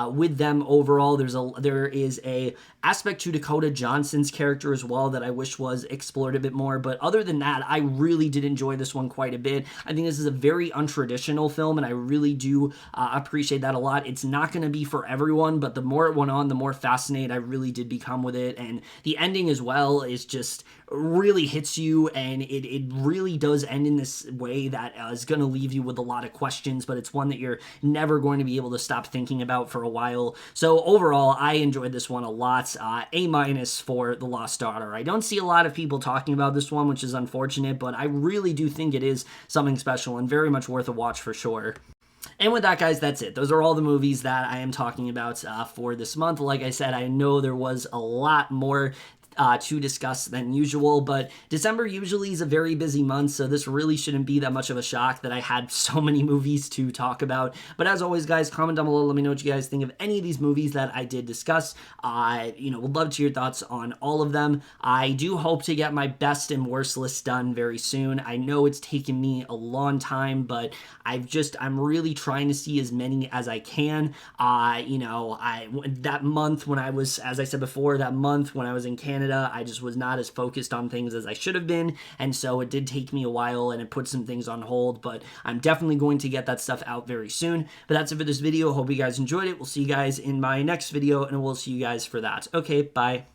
with them overall. There is a aspect to Dakota Johnson's character as well that I wish was explored a bit more, but other than that, I really did enjoy this one quite a bit. I think this is a very untraditional film, and I really do appreciate that a lot. It's not going to be for everyone, but the more it went on, the more fascinated I really did become with it, and the ending as well is just really hits you, and it really does end in this way that is going to leave you with a lot of questions, but it's one that you're never going to be able to stop thinking about for a while. So overall, I enjoyed this one a lot. A- for The Lost Daughter. I don't see a lot of people talking about this one, which is unfortunate, but I really do think it is something special and very much worth a watch for sure. And with that, guys, that's it. Those are all the movies that I am talking about for this month. Like I said, I know there was a lot more to discuss than usual, but December usually is a very busy month, so this really shouldn't be that much of a shock that I had so many movies to talk about. But as always, guys, comment down below, let me know what you guys think of any of these movies that I did discuss. Would love to hear your thoughts on all of them. I do hope to get my best and worst list done very soon. I know it's taken me a long time, but I'm really trying to see as many as I can. That month when I was, as I said before, that month when I was in Canada, I just was not as focused on things as I should have been, and so it did take me a while, and it put some things on hold, but I'm definitely going to get that stuff out very soon. But that's it for this video. Hope you guys enjoyed it. We'll see you guys in my next video, and we'll see you guys for that. Okay, bye.